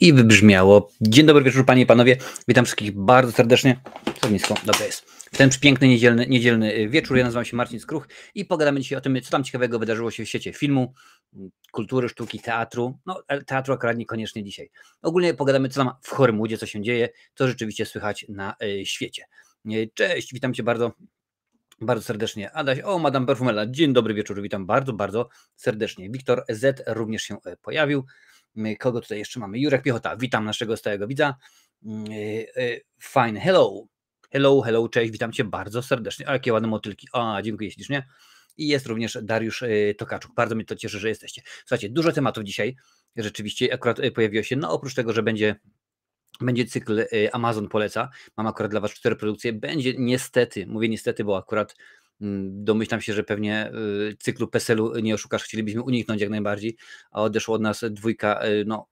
I wybrzmiało. Dzień dobry wieczór, panie i panowie. Witam wszystkich bardzo serdecznie. Co nisko, dobra jest. W ten piękny niedzielny wieczór. Ja nazywam się Marcin Skruch i pogadamy dzisiaj o tym, co tam ciekawego wydarzyło się w świecie filmu, kultury, sztuki, teatru. No, teatru akurat niekoniecznie dzisiaj. Ogólnie pogadamy, co tam w Horymudzie, co się dzieje, co rzeczywiście słychać na świecie. Cześć, witam cię bardzo. Bardzo serdecznie. Adaś, o, Madame Perfumella, dzień dobry wieczór, witam bardzo, bardzo serdecznie. Wiktor Z również się pojawił. Kogo tutaj jeszcze mamy? Jurek Piechota, witam naszego stałego widza. Fine, hello. Hello, cześć, witam cię bardzo serdecznie. A jakie ładne motylki. A, dziękuję ślicznie. I jest również Dariusz Tokaczuk. Bardzo mnie to cieszy, że jesteście. Słuchajcie, dużo tematów dzisiaj. Rzeczywiście akurat pojawiło się, no oprócz tego, że będzie cykl Amazon poleca. Mam akurat dla was 4 produkcje. Będzie niestety, mówię niestety, bo akurat domyślam się, że pewnie cyklu PESEL-u nie oszukasz, chcielibyśmy uniknąć jak najbardziej, a odeszło od nas dwójka no,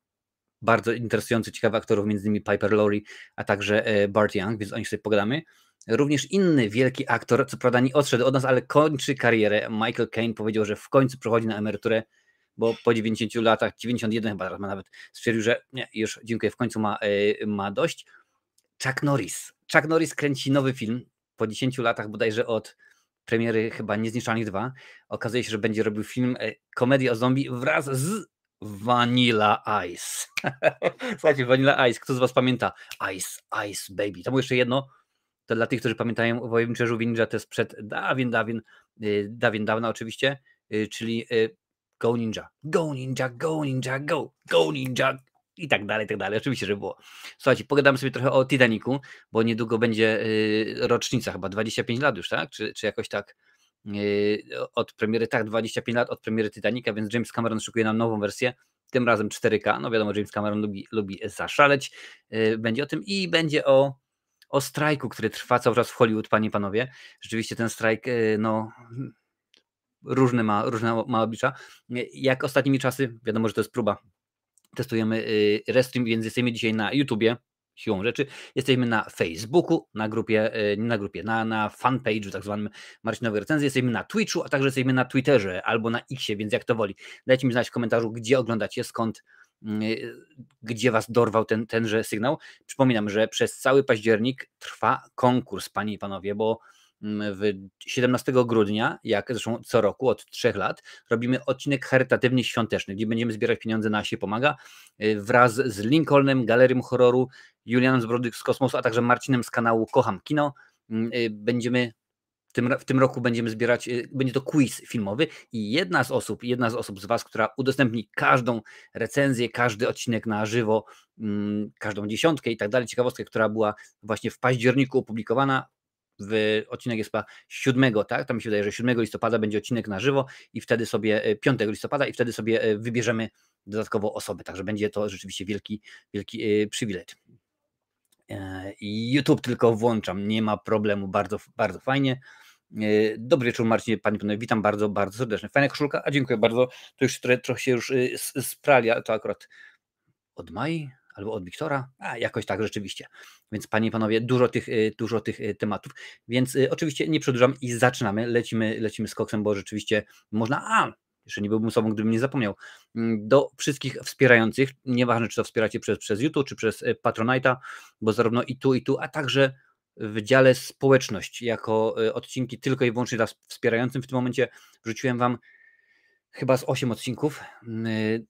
bardzo interesujących, ciekawych aktorów, między innymi Piper Laurie, a także Bart Young, więc o nich sobie pogadamy. Również inny wielki aktor, co prawda nie odszedł od nas, ale kończy karierę. Michael Caine powiedział, że w końcu przechodzi na emeryturę, bo po 90 latach, 91 chyba teraz ma nawet, stwierdził, że nie, już dziękuję, w końcu ma dość. Chuck Norris kręci nowy film po 10 latach bodajże od premiery chyba Niezniszczalnych 2. Okazuje się, że będzie robił film, komedię o zombie wraz z Vanilla Ice. Słuchajcie, Vanilla Ice, kto z was pamięta? Ice Baby. To było jeszcze jedno, to dla tych, którzy pamiętają o Wojowniczym Żółwie Ninja, to jest sprzed dawna oczywiście, czyli Go Ninja, Go Ninja, Go Ninja, Go Ninja i tak dalej, tak dalej. Oczywiście, że było. Słuchajcie, pogadamy sobie trochę o Titanicu, bo niedługo będzie rocznica, chyba 25 lat już, tak? Czy jakoś tak od premiery, tak, 25 lat od premiery Titanica, więc James Cameron szykuje nam nową wersję, tym razem 4K. No wiadomo, James Cameron lubi zaszaleć. Będzie o tym i będzie o strajku, który trwa cały czas w Hollywood, panie i panowie. Rzeczywiście ten strajk, no różne ma oblicza. Jak ostatnimi czasy, wiadomo, że to jest próba. Testujemy Restream, więc jesteśmy dzisiaj na YouTubie, siłą rzeczy. Jesteśmy na Facebooku, na fanpage'u tak zwanym Marcinowej Recenzji. Jesteśmy na Twitchu, a także jesteśmy na Twitterze albo na Xie, więc jak to woli. Dajcie mi znać w komentarzu, gdzie oglądacie, skąd, gdzie was dorwał tenże sygnał. Przypominam, że przez cały październik trwa konkurs, panie i panowie, bo 17 grudnia, jak zresztą co roku od 3 lat, robimy odcinek charytatywny świąteczny, gdzie będziemy zbierać pieniądze na Się Pomaga wraz z Lincolnem, Galerią Horroru, Julianem z Brody z Kosmosu, a także Marcinem z kanału Kocham Kino. Będziemy w tym roku będziemy zbierać, będzie to quiz filmowy i jedna z osób z was, która udostępni każdą recenzję, każdy odcinek na żywo, każdą dziesiątkę i tak dalej, ciekawostkę, która była właśnie w październiku opublikowana. Odcinek jest chyba 7, tak? Tam mi się wydaje, że 7 listopada będzie odcinek na żywo i wtedy sobie 5 listopada i wtedy sobie wybierzemy dodatkowo osobę. Także będzie to rzeczywiście wielki przywilej. YouTube tylko włączam, nie ma problemu, bardzo, bardzo fajnie. Dobry wieczór, Marcinie, panie, witam bardzo, bardzo serdecznie. Fajna koszulka, a dziękuję bardzo. To już trochę się już spralia, to akurat od Mai albo od Wiktora, a jakoś tak rzeczywiście. Więc panie i panowie, dużo tych tematów, więc oczywiście nie przedłużam i zaczynamy, lecimy z koksem, bo rzeczywiście można, jeszcze nie byłbym sobą, gdybym nie zapomniał, do wszystkich wspierających, nieważne czy to wspieracie przez YouTube, czy przez Patronite'a, bo zarówno i tu, a także w dziale społeczność, jako odcinki tylko i wyłącznie dla wspierającym. W tym momencie wrzuciłem wam chyba z 8 odcinków.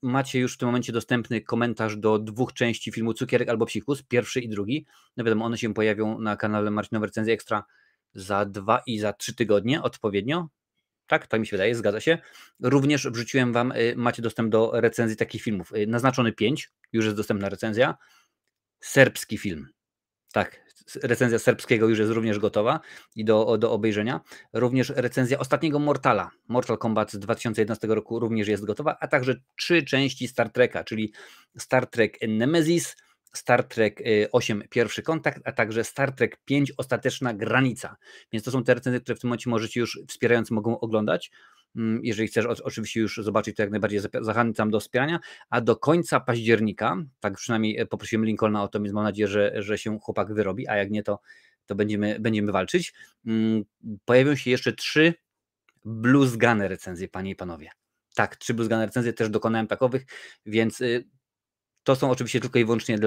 Macie już w tym momencie dostępny komentarz do 2 części filmu Cukierek albo Psikus, pierwszy i drugi. No wiadomo, one się pojawią na kanale Marcinowej Recenzji Ekstra za 2 i za 3 tygodnie odpowiednio. Tak mi się wydaje, zgadza się. Również wrzuciłem wam, macie dostęp do recenzji takich filmów. Naznaczony 5, już jest dostępna recenzja. Serbski film. Tak, recenzja serbskiego już jest również gotowa i do obejrzenia. Również recenzja ostatniego Mortala, Mortal Kombat z 2011 roku również jest gotowa, a także 3 części Star Treka, czyli Star Trek Nemesis, Star Trek 8 Pierwszy Kontakt, a także Star Trek 5 Ostateczna Granica. Więc to są te recenzje, które w tym momencie możecie już wspierający mogą oglądać. Jeżeli chcesz oczywiście już zobaczyć, to jak najbardziej zachęcam do wspierania, a do końca października, tak przynajmniej poprosiłem Lincolna o to, więc mam nadzieję, że się chłopak wyrobi, a jak nie, to będziemy walczyć. Pojawią się jeszcze 3 Blues Gunner recenzje, panie i panowie. Tak, 3 Blues Gunner recenzje, też dokonałem takowych, więc to są oczywiście tylko i wyłącznie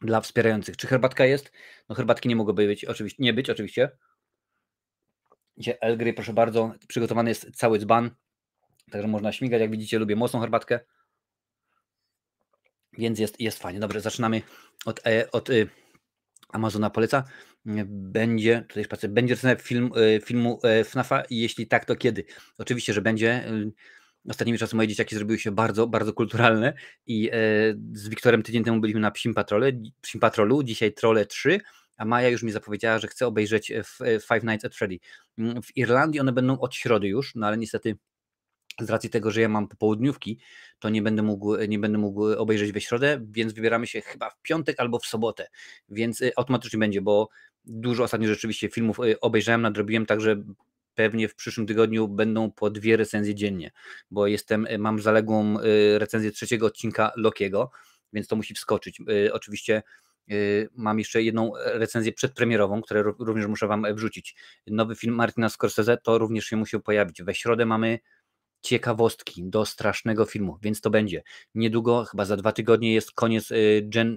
dla wspierających. Czy herbatka jest? No herbatki nie mogłoby być, oczywiście, nie być oczywiście. Dzisiaj Earl Grey, proszę bardzo, przygotowany jest cały dzban, także można śmigać. Jak widzicie, lubię mocną herbatkę, więc jest fajnie. Dobrze, zaczynamy od Amazona poleca. Będzie, tutaj patrzę, będzie recenzja filmu FNAF-a i jeśli tak, to kiedy? Oczywiście, że będzie. Ostatnimi czasy moje dzieciaki zrobiły się bardzo, bardzo kulturalne i z Wiktorem tydzień temu byliśmy na Psim Patrolu, dzisiaj Trolle 3, a Maja już mi zapowiedziała, że chce obejrzeć Five Nights at Freddy. W Irlandii one będą od środy już, no ale niestety z racji tego, że ja mam popołudniówki, to nie będę mógł obejrzeć we środę, więc wybieramy się chyba w piątek albo w sobotę, więc automatycznie będzie, bo dużo ostatnio rzeczywiście filmów obejrzałem, nadrobiłem, także pewnie w przyszłym tygodniu będą po 2 recenzje dziennie, bo mam zaległą recenzję 3. odcinka Lokiego, więc to musi wskoczyć. Oczywiście mam jeszcze jedną recenzję przedpremierową, którą również muszę Wam wrzucić. Nowy film Martina Scorsese, to również się musi pojawić. We środę mamy ciekawostki do strasznego filmu, więc to będzie. Niedługo, chyba za 2 tygodnie jest koniec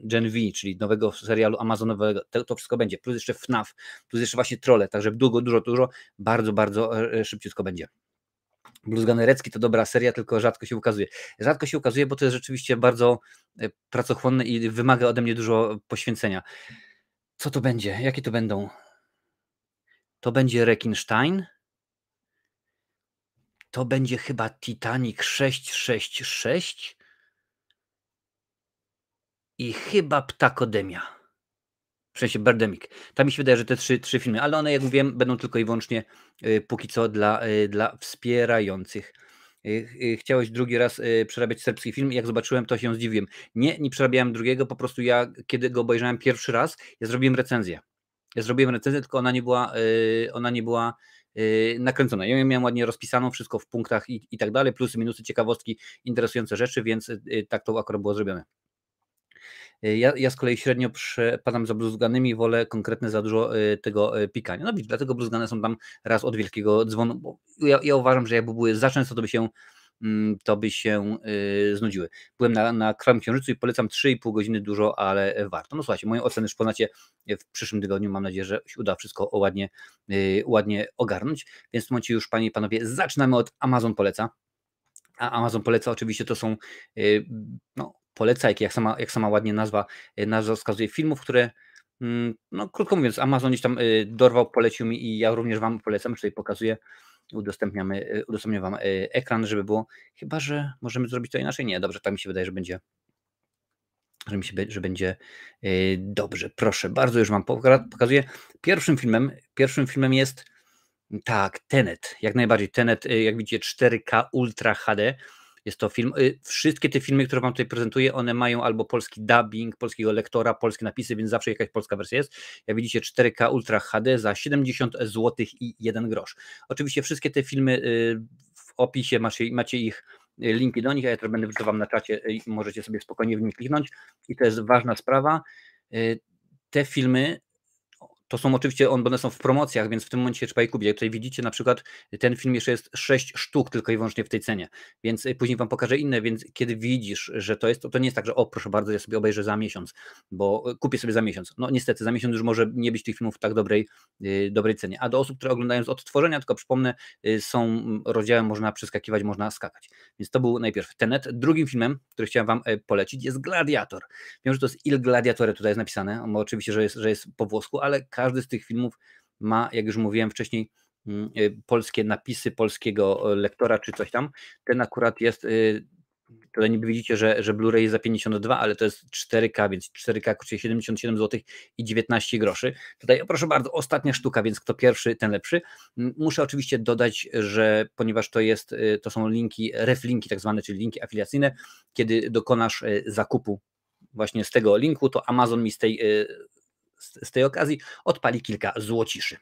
Gen V, czyli nowego serialu amazonowego. To wszystko będzie. Plus jeszcze FNAF, plus jeszcze właśnie Trolle, także dużo, bardzo, bardzo szybciutko będzie. Bluzganerecki to dobra seria, tylko rzadko się ukazuje. Rzadko się ukazuje, bo to jest rzeczywiście bardzo pracochłonne i wymaga ode mnie dużo poświęcenia. Co to będzie? Jakie to będą? To będzie Rekinstein. To będzie chyba Titanic 666 i chyba Ptakodemia. W sensie Birdemic. Tam mi się wydaje, że te trzy filmy, ale one, jak mówiłem, będą tylko i wyłącznie póki co dla wspierających. Chciałeś drugi raz przerabiać serbski film, jak zobaczyłem, to się zdziwiłem. Nie przerabiałem drugiego, po prostu ja, kiedy go obejrzałem pierwszy raz, ja zrobiłem recenzję. Tylko ona nie była nakręcona. Ja ją miałem ładnie rozpisaną, wszystko w punktach i tak dalej, plusy, minusy, ciekawostki, interesujące rzeczy, więc tak to akurat było zrobione. Ja z kolei średnio przepadam za bluzganymi, wolę konkretne za dużo tego pikania. No widzisz, dlatego bluzgane są tam raz od wielkiego dzwonu, bo ja uważam, że jakby były za często, to by się znudziły. Byłem na Krwawym Księżycu i polecam 3,5 godziny dużo, ale warto. No słuchajcie, moje oceny już poznacie w przyszłym tygodniu. Mam nadzieję, że się uda wszystko ładnie ogarnąć. Więc w tym momencie już, panie i panowie, zaczynamy od Amazon Poleca. A Amazon Poleca oczywiście to są polecajki, jak sama ładnie nazwa wskazuje, filmów, które no krótko mówiąc, Amazon gdzieś tam dorwał, polecił mi i ja również Wam polecam, tutaj pokazuję, udostępniam Wam ekran, żeby było, chyba że możemy zrobić to inaczej, nie, dobrze, tak mi się wydaje, że będzie dobrze, proszę bardzo, już Wam pokazuję. Pierwszym filmem jest tak, Tenet, jak najbardziej. Tenet, jak widzicie, 4K Ultra HD. Jest to film. Wszystkie te filmy, które Wam tutaj prezentuję, one mają albo polski dubbing, polskiego lektora, polskie napisy, więc zawsze jakaś polska wersja jest. Jak widzicie, 4K Ultra HD za 70 zł i 1 grosz. Oczywiście wszystkie te filmy w opisie macie ich linki do nich, a ja teraz będę wrzucał Wam na czacie i możecie sobie spokojnie w nich kliknąć. I to jest ważna sprawa. Te filmy to są oczywiście, one są w promocjach, więc w tym momencie trzeba je kupić. Jak tutaj widzicie, na przykład ten film jeszcze jest 6 sztuk tylko i wyłącznie w tej cenie, więc później Wam pokażę inne, więc kiedy widzisz, że to jest, to nie jest tak, że o proszę bardzo, ja sobie obejrzę za miesiąc, bo kupię sobie za miesiąc. No niestety, za miesiąc już może nie być tych filmów w tak dobrej cenie. A do osób, które oglądają z odtworzenia, tylko przypomnę, są rozdziały, można przeskakiwać, można skakać. Więc to był najpierw Tenet. Drugim filmem, który chciałem Wam polecić, jest Gladiator. Wiem, że to jest Il Gladiatore tutaj jest napisane, bo oczywiście, że jest po włosku, ale każdy z tych filmów ma, jak już mówiłem wcześniej, polskie napisy, polskiego lektora czy coś tam. Ten akurat jest, tutaj niby widzicie, że Blu-ray jest za 52, ale to jest 4K, więc 4K kosztuje 77 zł i 19 groszy. Tutaj proszę bardzo, ostatnia sztuka, więc kto pierwszy, ten lepszy. Muszę oczywiście dodać, że ponieważ to są linki, reflinki tak zwane, czyli linki afiliacyjne, kiedy dokonasz zakupu właśnie z tego linku, to Amazon mi z tej okazji odpali kilka złociszy.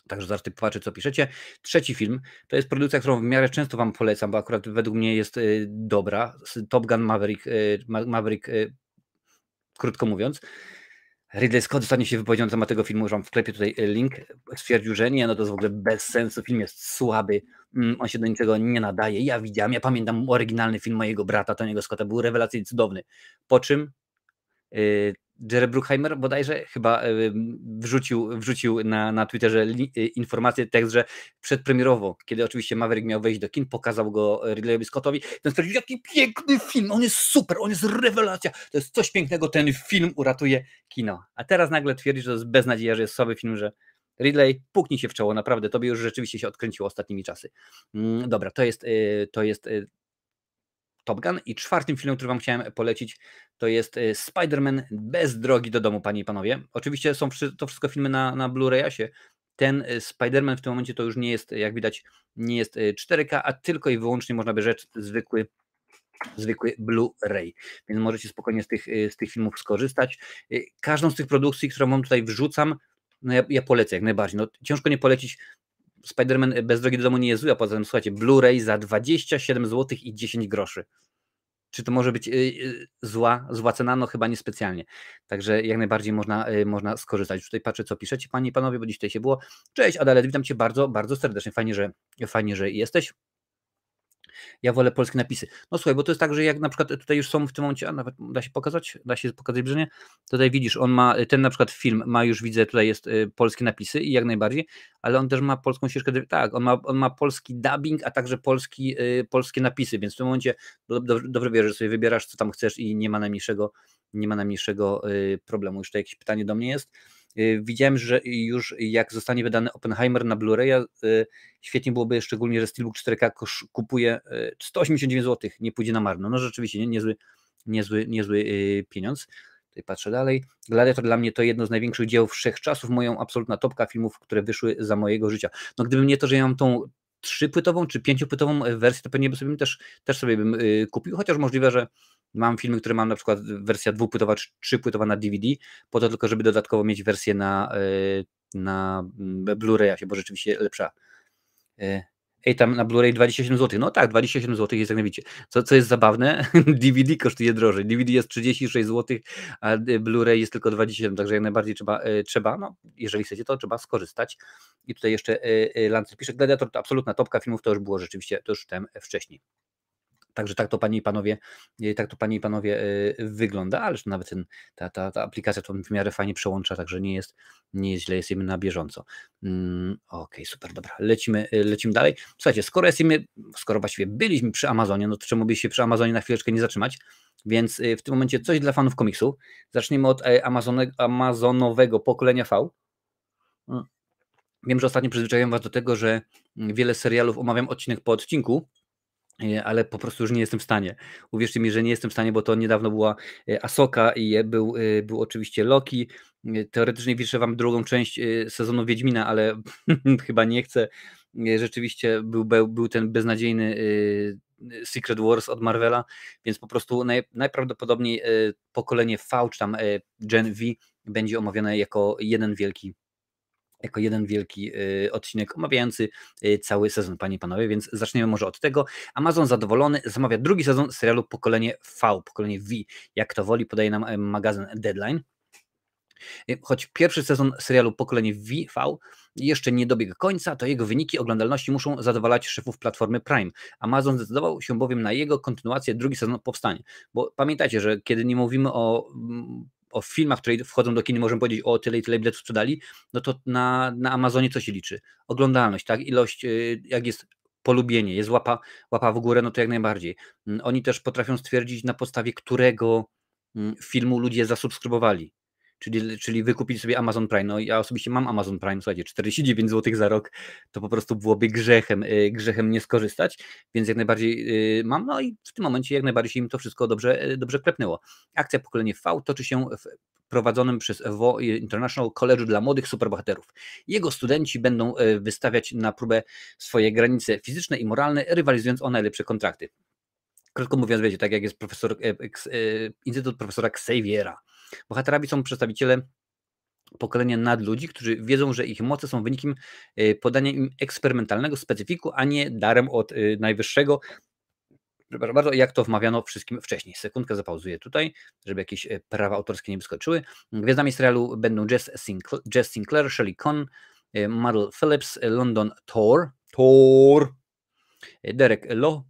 Także zaraz patrzę, co piszecie. Trzeci film to jest produkcja, którą w miarę często Wam polecam, bo akurat według mnie jest dobra. Top Gun Maverick, krótko mówiąc. Ridley Scott ostatnio się wypowiedział na temat tego filmu, że Wam wklepię tutaj link. Stwierdził, że nie, no to jest w ogóle bez sensu, film jest słaby. On się do niczego nie nadaje. Ja widziałem, ja pamiętam oryginalny film mojego brata Tony'ego Scotta, był rewelacyjnie cudowny. Po czym Jerry Bruckheimer bodajże chyba wrzucił na Twitterze informację, tekst, że przedpremierowo, kiedy oczywiście Maverick miał wejść do kin, pokazał go Ridleyowi Scottowi, ten stwierdził, jaki piękny film, on jest super, on jest rewelacja, to jest coś pięknego, ten film uratuje kino. A teraz nagle twierdzi, że to jest beznadzieja, że jest słaby film, że Ridley, puknij się w czoło, naprawdę, tobie już rzeczywiście się odkręciło ostatnimi czasy. Dobra, to jest Top Gun i czwartym filmem, który wam chciałem polecić, to jest Spider-Man bez drogi do domu, panie i panowie. Oczywiście są to wszystko filmy na Blu-rayasie. Ten Spider-Man w tym momencie to już nie jest, jak widać, nie jest 4K, a tylko i wyłącznie można by rzec zwykły Blu-ray, więc możecie spokojnie z tych filmów skorzystać. Każdą z tych produkcji, którą wam tutaj wrzucam, no ja polecę jak najbardziej. No, ciężko nie polecić. Spider-Man bez drogi do domu nie jest zły, a poza tym, słuchajcie, Blu-ray za 27 zł i 10 groszy. Czy to może być zła cena? No chyba niespecjalnie. Także jak najbardziej można skorzystać. Tutaj patrzę, co piszecie, panie i panowie, bo dziś tutaj się było. Cześć Adalet, witam cię bardzo, bardzo serdecznie. Fajnie, że jesteś. Ja wolę polskie napisy. No słuchaj, bo to jest tak, że jak na przykład tutaj już są w tym momencie, a nawet da się pokazać bliżej. Tutaj widzisz, on ma, ten na przykład film ma już, widzę, tutaj jest polskie napisy i jak najbardziej, ale on też ma polską ścieżkę, tak, on ma polski dubbing, a także polskie napisy, więc w tym momencie dobrze wiesz, że sobie wybierasz, co tam chcesz i nie ma najmniejszego problemu. Już tutaj jakieś pytanie do mnie jest. Widziałem, że już jak zostanie wydany Oppenheimer na Blu-raya, świetnie byłoby, szczególnie, że Steelbook 4K kupuje 189 zł, nie pójdzie na marno. No rzeczywiście, niezły pieniądz. Tutaj patrzę dalej. Gladiator dla mnie to jedno z największych dzieł wszechczasów, moją absolutna topka filmów, które wyszły za mojego życia. No gdybym nie to, że ja mam tą 3-płytową czy 5-płytową wersję, to pewnie sobie też sobie bym kupił, chociaż możliwe, że mam filmy, które mam na przykład wersja 2-płytowa czy 3-płytowa na DVD, po to tylko, żeby dodatkowo mieć wersję na Blu-rayasie, bo rzeczywiście lepsza. Ej, tam na Blu-ray 27 zł. No tak, 27 zł jest jak najwięcej. Co jest zabawne, DVD kosztuje drożej. DVD jest 36 zł, a Blu-ray jest tylko 27, także jak najbardziej trzeba, no jeżeli chcecie, to trzeba skorzystać. I tutaj jeszcze Lancer pisze, Gladiator to absolutna topka filmów, to już było rzeczywiście, to już czytałem wcześniej. Także tak to, panie i panowie, wygląda, ależ nawet ta aplikacja to w miarę fajnie przełącza, także nie jest źle, jesteśmy na bieżąco. Okej, super, dobra, lecimy dalej. Słuchajcie, skoro właściwie byliśmy przy Amazonie, no to czemu by się przy Amazonie na chwileczkę nie zatrzymać? Więc w tym momencie coś dla fanów komiksu. Zaczniemy od amazonowego pokolenia V. Wiem, że ostatnio przyzwyczaiłem was do tego, że wiele serialów omawiam odcinek po odcinku, ale po prostu już nie jestem w stanie. Uwierzcie mi, że nie jestem w stanie, bo to niedawno była Ahsoka i był oczywiście Loki. Teoretycznie piszę wam drugą część sezonu Wiedźmina, ale chyba nie chcę. Rzeczywiście był ten beznadziejny Secret Wars od Marvela, więc po prostu najprawdopodobniej pokolenie V, czy tam Gen V będzie omawiane jako jeden wielki odcinek omawiający cały sezon, panie i panowie, więc zaczniemy może od tego. Amazon zadowolony zamawia drugi sezon serialu Pokolenie V, Pokolenie V, jak to woli, podaje nam magazyn Deadline. Choć pierwszy sezon serialu Pokolenie V jeszcze nie dobiegł końca, to jego wyniki oglądalności muszą zadowalać szefów platformy Prime. Amazon zdecydował się bowiem na jego kontynuację, drugi sezon powstanie. Bo pamiętajcie, że kiedy nie mówimy o filmach, które wchodzą do kin, możemy powiedzieć o tyle i tyle biletów sprzedali, no to na Amazonie co się liczy? Oglądalność, tak? Ilość, jak jest polubienie, jest łapa w górę, no to jak najbardziej. Oni też potrafią stwierdzić, na podstawie którego filmu ludzie zasubskrybowali. Czyli wykupić sobie Amazon Prime. No ja osobiście mam Amazon Prime, słuchajcie, 49 zł za rok, to po prostu byłoby grzechem nie skorzystać, więc jak najbardziej mam, no i w tym momencie jak najbardziej się im to wszystko dobrze klepnęło. Akcja Pokolenie V toczy się w prowadzonym przez WO International College dla młodych superbohaterów. Jego studenci będą wystawiać na próbę swoje granice fizyczne i moralne, rywalizując o najlepsze kontrakty. Krótko mówiąc, wiecie, tak jak jest Instytut Profesora Xaviera. Bohaterami są przedstawiciele pokolenia nadludzi, którzy wiedzą, że ich moce są wynikiem podania im eksperymentalnego specyfiku, a nie darem od najwyższego. Przepraszam bardzo, jak to wmawiano wszystkim wcześniej. Sekundkę zapauzuję tutaj, żeby jakieś prawa autorskie nie wyskoczyły. Gwiazdami serialu będą Jess Sinclair, Shelley Conn, Madel Phillips, London Thor, Derek Lowe,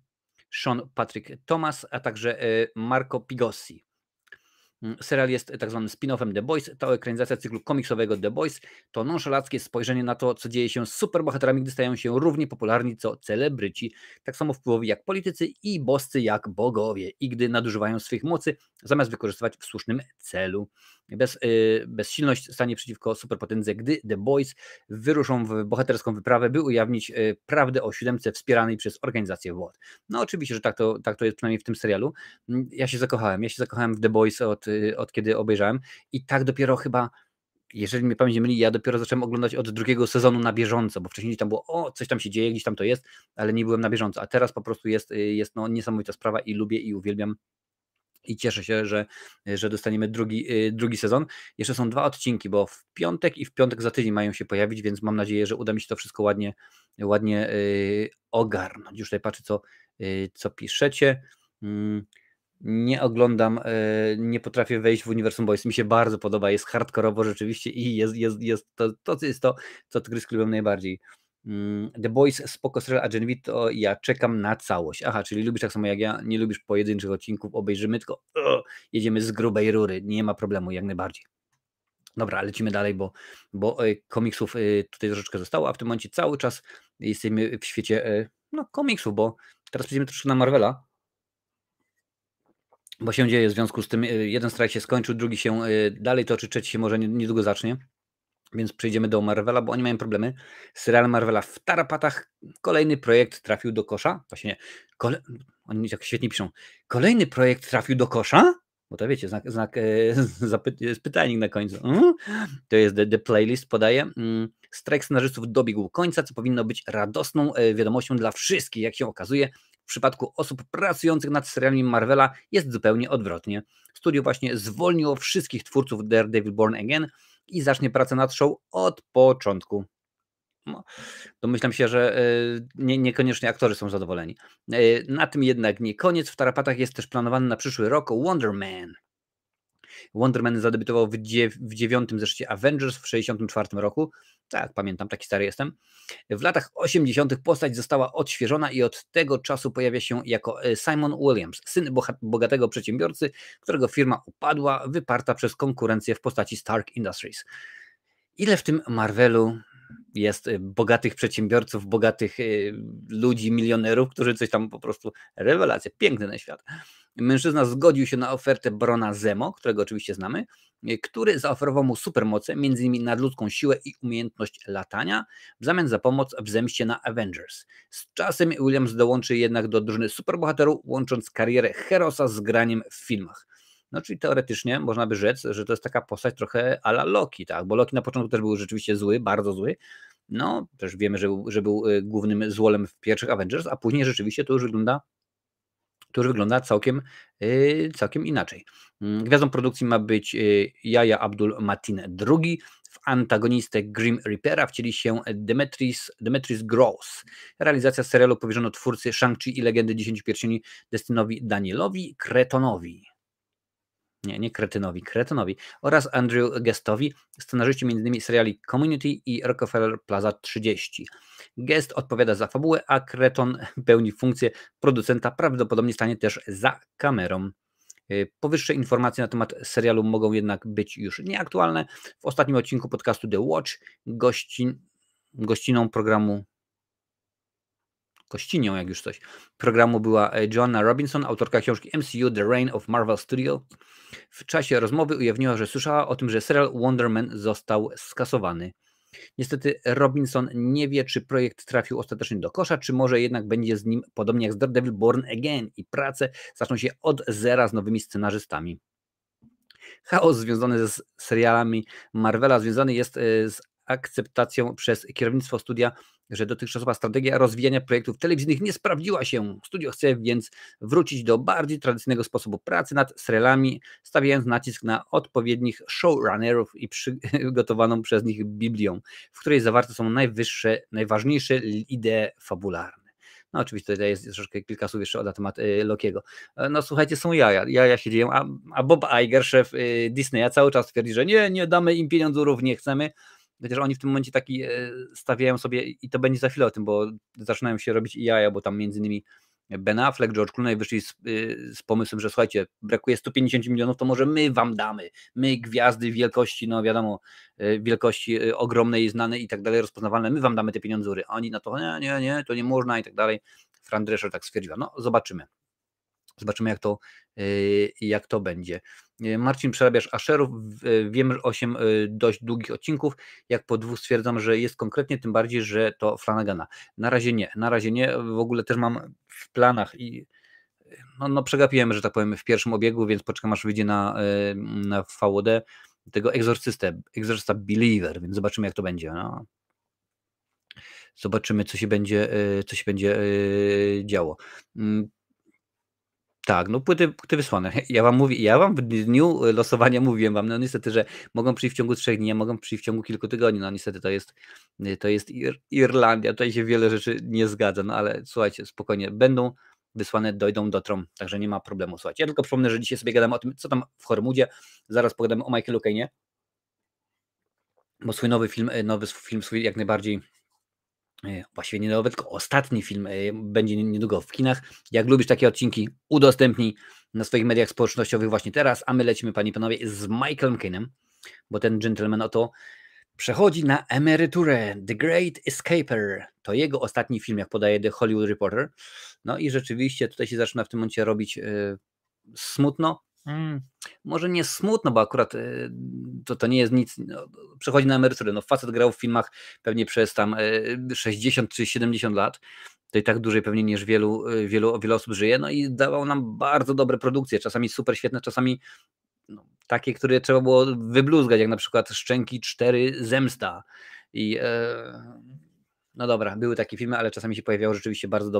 Sean Patrick Thomas, a także Marco Pigossi. Serial jest tak zwanym spin-offem The Boys. To ekranizacja cyklu komiksowego The Boys. To nonszalanckie spojrzenie na to, co dzieje się z superbohaterami, gdy stają się równie popularni co celebryci. Tak samo wpływowi jak politycy i boscy jak bogowie. I gdy nadużywają swych mocy, zamiast wykorzystywać w słusznym celu. Bezsilność stanie przeciwko superpotędze, gdy The Boys wyruszą w bohaterską wyprawę, by ujawnić prawdę o siódemce wspieranej przez organizację WOT. No oczywiście, że tak to jest przynajmniej w tym serialu. Ja się zakochałem w The Boys od kiedy obejrzałem i tak dopiero chyba, jeżeli mnie pamięć nie myli, ja dopiero zacząłem oglądać od drugiego sezonu na bieżąco, bo wcześniej tam było, coś tam się dzieje, gdzieś tam to jest, ale nie byłem na bieżąco, a teraz po prostu jest no, niesamowita sprawa i lubię i uwielbiam i cieszę się, że dostaniemy drugi sezon. Jeszcze są 2 odcinki, bo w piątek i w piątek za tydzień mają się pojawić, więc mam nadzieję, że uda mi się to wszystko ładnie ogarnąć. Już tutaj patrzę, co piszecie. Nie oglądam, nie potrafię wejść w uniwersum Boys. Mi się bardzo podoba, jest hardkorowo rzeczywiście i jest to, co odgryzł klubem najbardziej. The Boys, spoko serial, a Genevieve to ja czekam na całość. Aha, czyli lubisz tak samo jak ja, nie lubisz pojedynczych odcinków, obejrzymy, tylko jedziemy z grubej rury, nie ma problemu, jak najbardziej. Dobra, lecimy dalej, bo komiksów tutaj troszeczkę zostało, a w tym momencie cały czas jesteśmy w świecie komiksów, bo teraz przejdziemy troszkę na Marvela, bo się dzieje w związku z tym, jeden strajk się skończył, drugi się dalej toczy, trzeci się może niedługo zacznie, więc przejdziemy do Marvela, bo oni mają problemy. Serial Marvela w tarapatach, kolejny projekt trafił do kosza, właśnie oni tak świetnie piszą, kolejny projekt trafił do kosza? Bo to wiecie, pytajnik na końcu. To jest the playlist, podaje. Strajk scenarzystów dobiegł końca, co powinno być radosną wiadomością dla wszystkich. Jak się okazuje, w przypadku osób pracujących nad serialami Marvela jest zupełnie odwrotnie. Studio właśnie zwolniło wszystkich twórców Daredevil Born Again i zacznie pracę nad show od początku. No, domyślam się, że niekoniecznie aktorzy są zadowoleni. Na tym jednak nie koniec. W tarapatach jest też planowany na przyszły rok Wonder Man. Wonder Man zadebiutował w 9. zeszycie Avengers w 1964 roku. Tak, pamiętam, taki stary jestem. W latach 80. postać została odświeżona i od tego czasu pojawia się jako Simon Williams, syn bogatego przedsiębiorcy, którego firma upadła, wyparta przez konkurencję w postaci Stark Industries. Ile w tym Marvelu jest bogatych przedsiębiorców, bogatych ludzi, milionerów, którzy coś tam po prostu, rewelacja, piękny ten świat. Mężczyzna zgodził się na ofertę Barona Zemo, którego oczywiście znamy, który zaoferował mu supermoce, m.in. nadludzką siłę i umiejętność latania, w zamian za pomoc w zemście na Avengers. Z czasem Williams dołączy jednak do drużyny superbohaterów, łącząc karierę Herosa z graniem w filmach. No czyli teoretycznie można by rzec, że to jest taka postać trochę a la Loki, tak? Bo Loki na początku też był rzeczywiście zły, bardzo zły. No też wiemy, że był głównym złolem w pierwszych Avengers, a później rzeczywiście to już wygląda całkiem inaczej. Gwiazdą produkcji ma być Yahya Abdul-Mateen II. W antagonistę Grim Reapera wcieli się Demetrius Gross. Realizacja serialu powierzono twórcy Shang-Chi i Legendy 10 Pierścieni Destinowi Danielowi Cretonowi. Nie Kretynowi, Cretonowi oraz Andrew Guestowi, scenarzyści m.in. seriali Community i Rockefeller Plaza 30. Guest odpowiada za fabułę, a Creton pełni funkcję producenta, prawdopodobnie stanie też za kamerą. Powyższe informacje na temat serialu mogą jednak być już nieaktualne. W ostatnim odcinku podcastu The Watch gościnią jak już coś, programu była Joanna Robinson, autorka książki MCU The Reign of Marvel Studio. W czasie rozmowy ujawniła, że słyszała o tym, że serial Wonder Man został skasowany. Niestety Robinson nie wie, czy projekt trafił ostatecznie do kosza, czy może jednak będzie z nim podobnie jak z Daredevil Born Again i prace zaczną się od zera z nowymi scenarzystami. Chaos związany z serialami Marvela związany jest z akceptacją przez kierownictwo studia, że dotychczasowa strategia rozwijania projektów telewizyjnych nie sprawdziła się. Studio chce więc wrócić do bardziej tradycyjnego sposobu pracy nad serialami, stawiając nacisk na odpowiednich showrunnerów i przygotowaną przez nich Biblią, w której zawarte są najważniejsze idee fabularne. No oczywiście tutaj jest troszkę kilka słów jeszcze na temat Lokiego. No słuchajcie, są jaja się dzieją, a Bob Iger, szef Disneya, cały czas twierdzi, że nie damy im pieniądzurów, nie chcemy. chociaż oni w tym momencie taki stawiają sobie i to będzie za chwilę o tym, bo zaczynają się robić i jaja, bo tam między innymi Ben Affleck, George Clooney wyszli z pomysłem, że słuchajcie, brakuje 150 milionów, to może my wam damy, my gwiazdy wielkości, no wiadomo, wielkości ogromnej, znanej i tak dalej, rozpoznawalne, my wam damy te pieniądzury, a oni na to nie, to nie można i tak dalej. Fran Drescher tak stwierdziła, no zobaczymy. Zobaczymy, jak to będzie. Marcin Przerabiasz Asherów. Wiem, że 8 dość długich odcinków. Jak po 2 stwierdzam, że jest konkretnie, tym bardziej, że to Flanagana. Na razie nie. Na razie nie. W ogóle też mam w planach i no przegapiłem, że tak powiem, w pierwszym obiegu, więc poczekam, aż wyjdzie na VOD tego Exorcysta Believer, więc zobaczymy, jak to będzie. No. Zobaczymy, co się będzie działo. Tak, no płyty wysłane. Ja wam w dniu losowania mówiłem wam, no niestety, że mogą przyjść w ciągu 3 dni, a mogą przyjść w ciągu kilku tygodni. No niestety to jest Irlandia, tutaj się wiele rzeczy nie zgadza, no ale słuchajcie, spokojnie, będą wysłane, dotrą, także nie ma problemu. Słuchajcie, ja tylko przypomnę, że dzisiaj sobie gadamy o tym, co tam w Hormudzie, zaraz pogadamy o Michaelu Caine'ie, bo swój nowy film jak najbardziej, właściwie nie nowy, tylko ostatni film będzie niedługo w kinach. Jak lubisz takie odcinki, udostępnij na swoich mediach społecznościowych właśnie teraz, a my lecimy, panie i panowie, z Michaelem Caine'em, bo ten gentleman oto przechodzi na emeryturę. The Great Escaper to jego ostatni film, jak podaje The Hollywood Reporter. No i rzeczywiście tutaj się zaczyna w tym momencie robić smutno. Może nie smutno, bo akurat to nie jest nic. No, przechodzi na emeryturę. No, facet grał w filmach pewnie przez tam 60 czy 70 lat. To i tak dłużej pewnie niż wielu osób żyje. No i dawał nam bardzo dobre produkcje, czasami super świetne, czasami takie, które trzeba było wybluzgać, jak na przykład Szczęki 4 Zemsta. I no dobra, były takie filmy, ale czasami się pojawiało rzeczywiście bardzo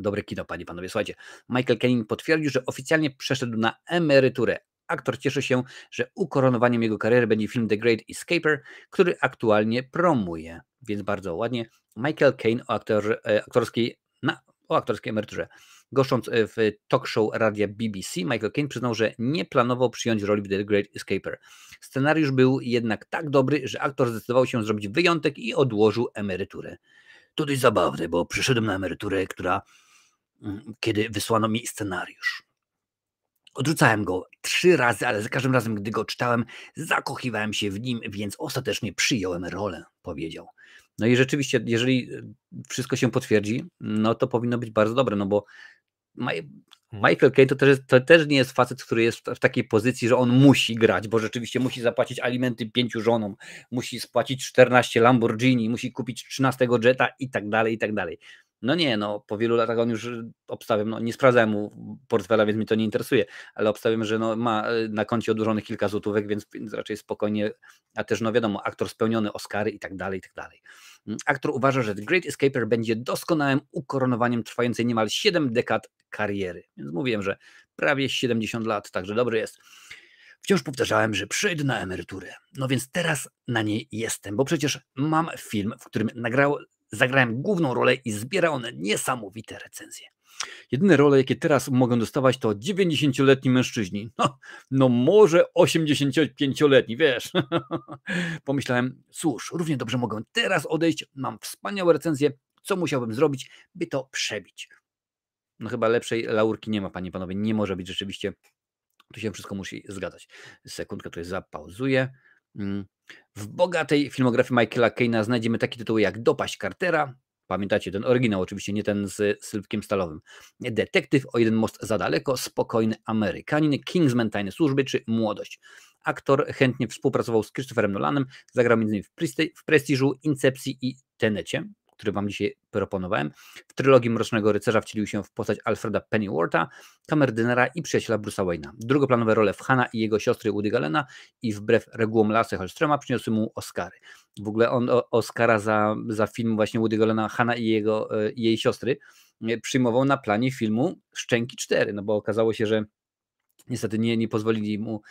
dobre kino, panie i panowie. Słuchajcie, Michael Caine potwierdził, że oficjalnie przeszedł na emeryturę. Aktor cieszy się, że ukoronowaniem jego kariery będzie film The Great Escaper, który aktualnie promuje. Więc bardzo ładnie. Michael Caine o aktorskiej emeryturze. Goszcząc w talk show radia BBC, Michael Caine przyznał, że nie planował przyjąć roli w The Great Escaper. Scenariusz był jednak tak dobry, że aktor zdecydował się zrobić wyjątek i odłożył emeryturę. To dość zabawne, bo przyszedłem na emeryturę, kiedy wysłano mi scenariusz. Odrzucałem go 3 razy, ale za każdym razem, gdy go czytałem, zakochiwałem się w nim, więc ostatecznie przyjąłem rolę, powiedział. No i rzeczywiście, jeżeli wszystko się potwierdzi, no to powinno być bardzo dobre, no bo Michael Caine to też nie jest facet, który jest w takiej pozycji, że on musi grać, bo rzeczywiście musi zapłacić alimenty 5 żonom, musi spłacić 14 Lamborghini, musi kupić 13 jetta i tak dalej, i tak dalej. No nie, no po wielu latach on już obstawiam, no nie sprawdzałem mu portfela, więc mnie to nie interesuje, ale obstawiam, że no ma na koncie odłożonych kilka złotówek, więc raczej spokojnie, a też no wiadomo, aktor spełniony, Oscary i tak dalej, i tak dalej. Aktor uważa, że The Great Escaper będzie doskonałym ukoronowaniem trwającej niemal 7 dekad kariery. Więc mówiłem, że prawie 70 lat, także dobry jest. Wciąż powtarzałem, że przyjdę na emeryturę. No więc teraz na niej jestem, bo przecież mam film, w którym zagrałem główną rolę i zbiera on niesamowite recenzje. Jedyne role, jakie teraz mogę dostawać, to 90-letni mężczyźni. No może 85-letni, wiesz. Pomyślałem, cóż, równie dobrze mogę teraz odejść, mam wspaniałe recenzje, co musiałbym zrobić, by to przebić. No chyba lepszej laurki nie ma, panie i panowie, nie może być rzeczywiście. Tu się wszystko musi zgadzać. Sekundkę, tutaj zapauzuję. W bogatej filmografii Michaela Caine'a znajdziemy takie tytuły jak Dopaść Cartera. Pamiętacie, ten oryginał oczywiście, nie ten z Sylwkiem Stalowym. Detektyw, O jeden most za daleko, Spokojny Amerykanin, Kingsman, Tajne służby czy Młodość. Aktor chętnie współpracował z Christopherem Nolanem, zagrał m.in. w Prestiżu, Incepcji i Tenecie, który wam dzisiaj proponowałem. W trylogii Mrocznego Rycerza wcielił się w postać Alfreda Pennywortha, kamerdynera i przyjaciela Bruce'a Wayne'a. Drugoplanowe role w Hanna i jego siostry Woody Allena i wbrew regułom Lasse Hallströma przyniosły mu Oscary. W ogóle on Oscara za film właśnie Woody Allena, Hanna i jej siostry przyjmował na planie filmu Szczęki 4, no bo okazało się, że niestety nie pozwolili mu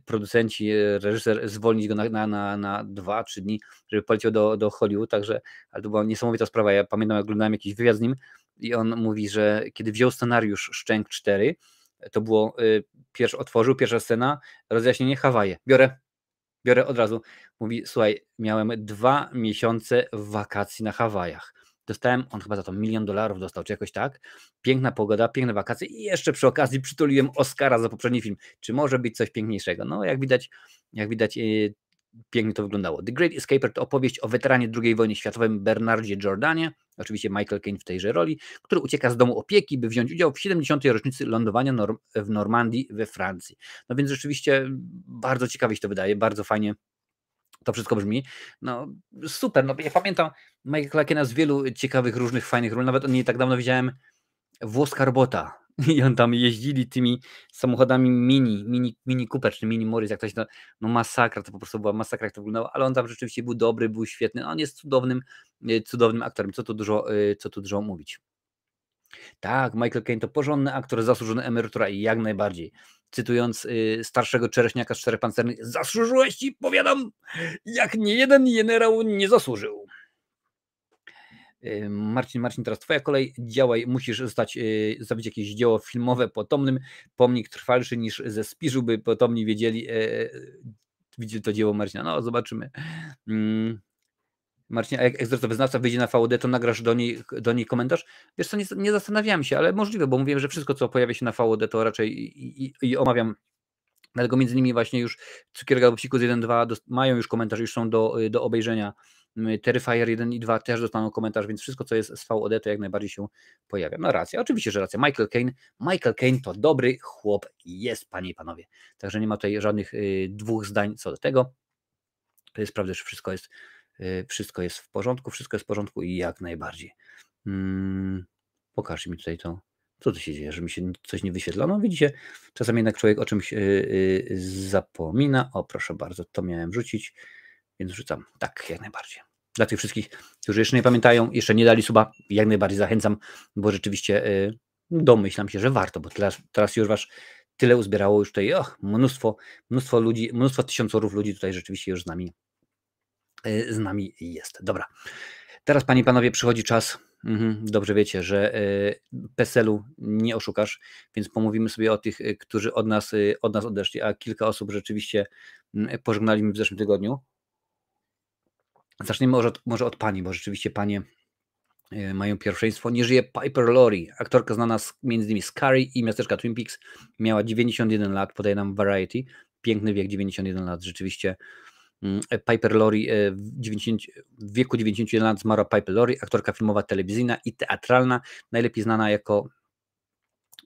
producenci, reżyser zwolnić go na 2-3 dni, żeby poleciał do Hollywood, także, ale to była niesamowita sprawa. Ja pamiętam, jak oglądałem jakiś wywiad z nim i on mówi, że kiedy wziął scenariusz Szczęk 4, to było, otworzył, pierwsza scena, rozjaśnienie Hawaje. Biorę. biorę od razu. Mówi: "Słuchaj, miałem 2 miesiące wakacji na Hawajach. Dostałem", on chyba za to $1 000 000 dostał, czy jakoś tak. Piękna pogoda, piękne wakacje i jeszcze przy okazji przytuliłem Oscara za poprzedni film. Czy może być coś piękniejszego? No, jak widać, pięknie to wyglądało. The Great Escaper to opowieść o weteranie II wojny światowej Bernardzie Jordanie, oczywiście Michael Caine w tejże roli, który ucieka z domu opieki, by wziąć udział w 70. rocznicy lądowania w Normandii we Francji. No więc rzeczywiście bardzo ciekawie się to wydaje, bardzo fajnie to wszystko brzmi. No super, no ja pamiętam Michaela Caina z wielu ciekawych, różnych, fajnych ról. Nawet nie tak dawno widziałem Włoska Robota i on tam jeździli tymi samochodami Mini Cooper czy Mini Morris, jak to się no masakra, to po prostu była masakra, jak to wyglądało, ale on tam rzeczywiście był dobry, był świetny. On jest cudownym aktorem, co tu dużo mówić. Tak, Michael Caine to porządny aktor, zasłużona emerytura i jak najbardziej. Cytując starszego czereśniaka z Czterech Pancernych: "Zasłużyłeś ci, powiadam, jak niejeden generał nie zasłużył". Marcin, teraz twoja kolej. Działaj, musisz zrobić jakieś dzieło filmowe potomnym, pomnik trwalszy niż ze Spiżu, by potomni widzieli to dzieło Marcina. No, zobaczymy. Marcin, a jak Exorca Wyznawca wyjdzie na VOD, to nagrasz do niej komentarz? Wiesz co, nie zastanawiałem się, ale możliwe, bo mówiłem, że wszystko, co pojawia się na VOD, to raczej i omawiam. Dlatego między innymi właśnie już Cukierek albo Psikus 1, 2 mają już komentarz, już są do obejrzenia. Terrifier 1 i 2 też dostaną komentarz, więc wszystko, co jest z VOD, to jak najbardziej się pojawia. No racja, oczywiście, że racja. Michael Caine to dobry chłop jest, panie i panowie. Także nie ma tutaj żadnych dwóch zdań co do tego. To jest prawda, że wszystko jest w porządku, wszystko jest w porządku i jak najbardziej. Pokaż mi tutaj to. Co tu się dzieje, że mi się coś nie wyświetla? No widzicie, czasami jednak człowiek o czymś zapomina. O, proszę bardzo, to miałem wrzucić, więc wrzucam. Tak, jak najbardziej. Dla tych wszystkich, którzy jeszcze nie pamiętają, jeszcze nie dali suba, jak najbardziej zachęcam, bo rzeczywiście domyślam się, że warto, bo teraz już was tyle uzbierało już tutaj, mnóstwo ludzi, mnóstwo tysiącorów ludzi tutaj rzeczywiście już z nami jest. Dobra. Teraz, panie i panowie, przychodzi czas. Dobrze wiecie, że PESEL-u nie oszukasz, więc pomówimy sobie o tych, którzy od nas odeszli, a kilka osób rzeczywiście pożegnaliśmy w zeszłym tygodniu. Zacznijmy może od pani, bo rzeczywiście panie mają pierwszeństwo. Nie żyje Piper Laurie, aktorka znana między innymi z Carrie i Miasteczka Twin Peaks. Miała 91 lat, podaje nam Variety. Piękny wiek, 91 lat, rzeczywiście. Piper Laurie w wieku 91 lat zmarła Piper Laurie, aktorka filmowa, telewizyjna i teatralna, najlepiej znana jako,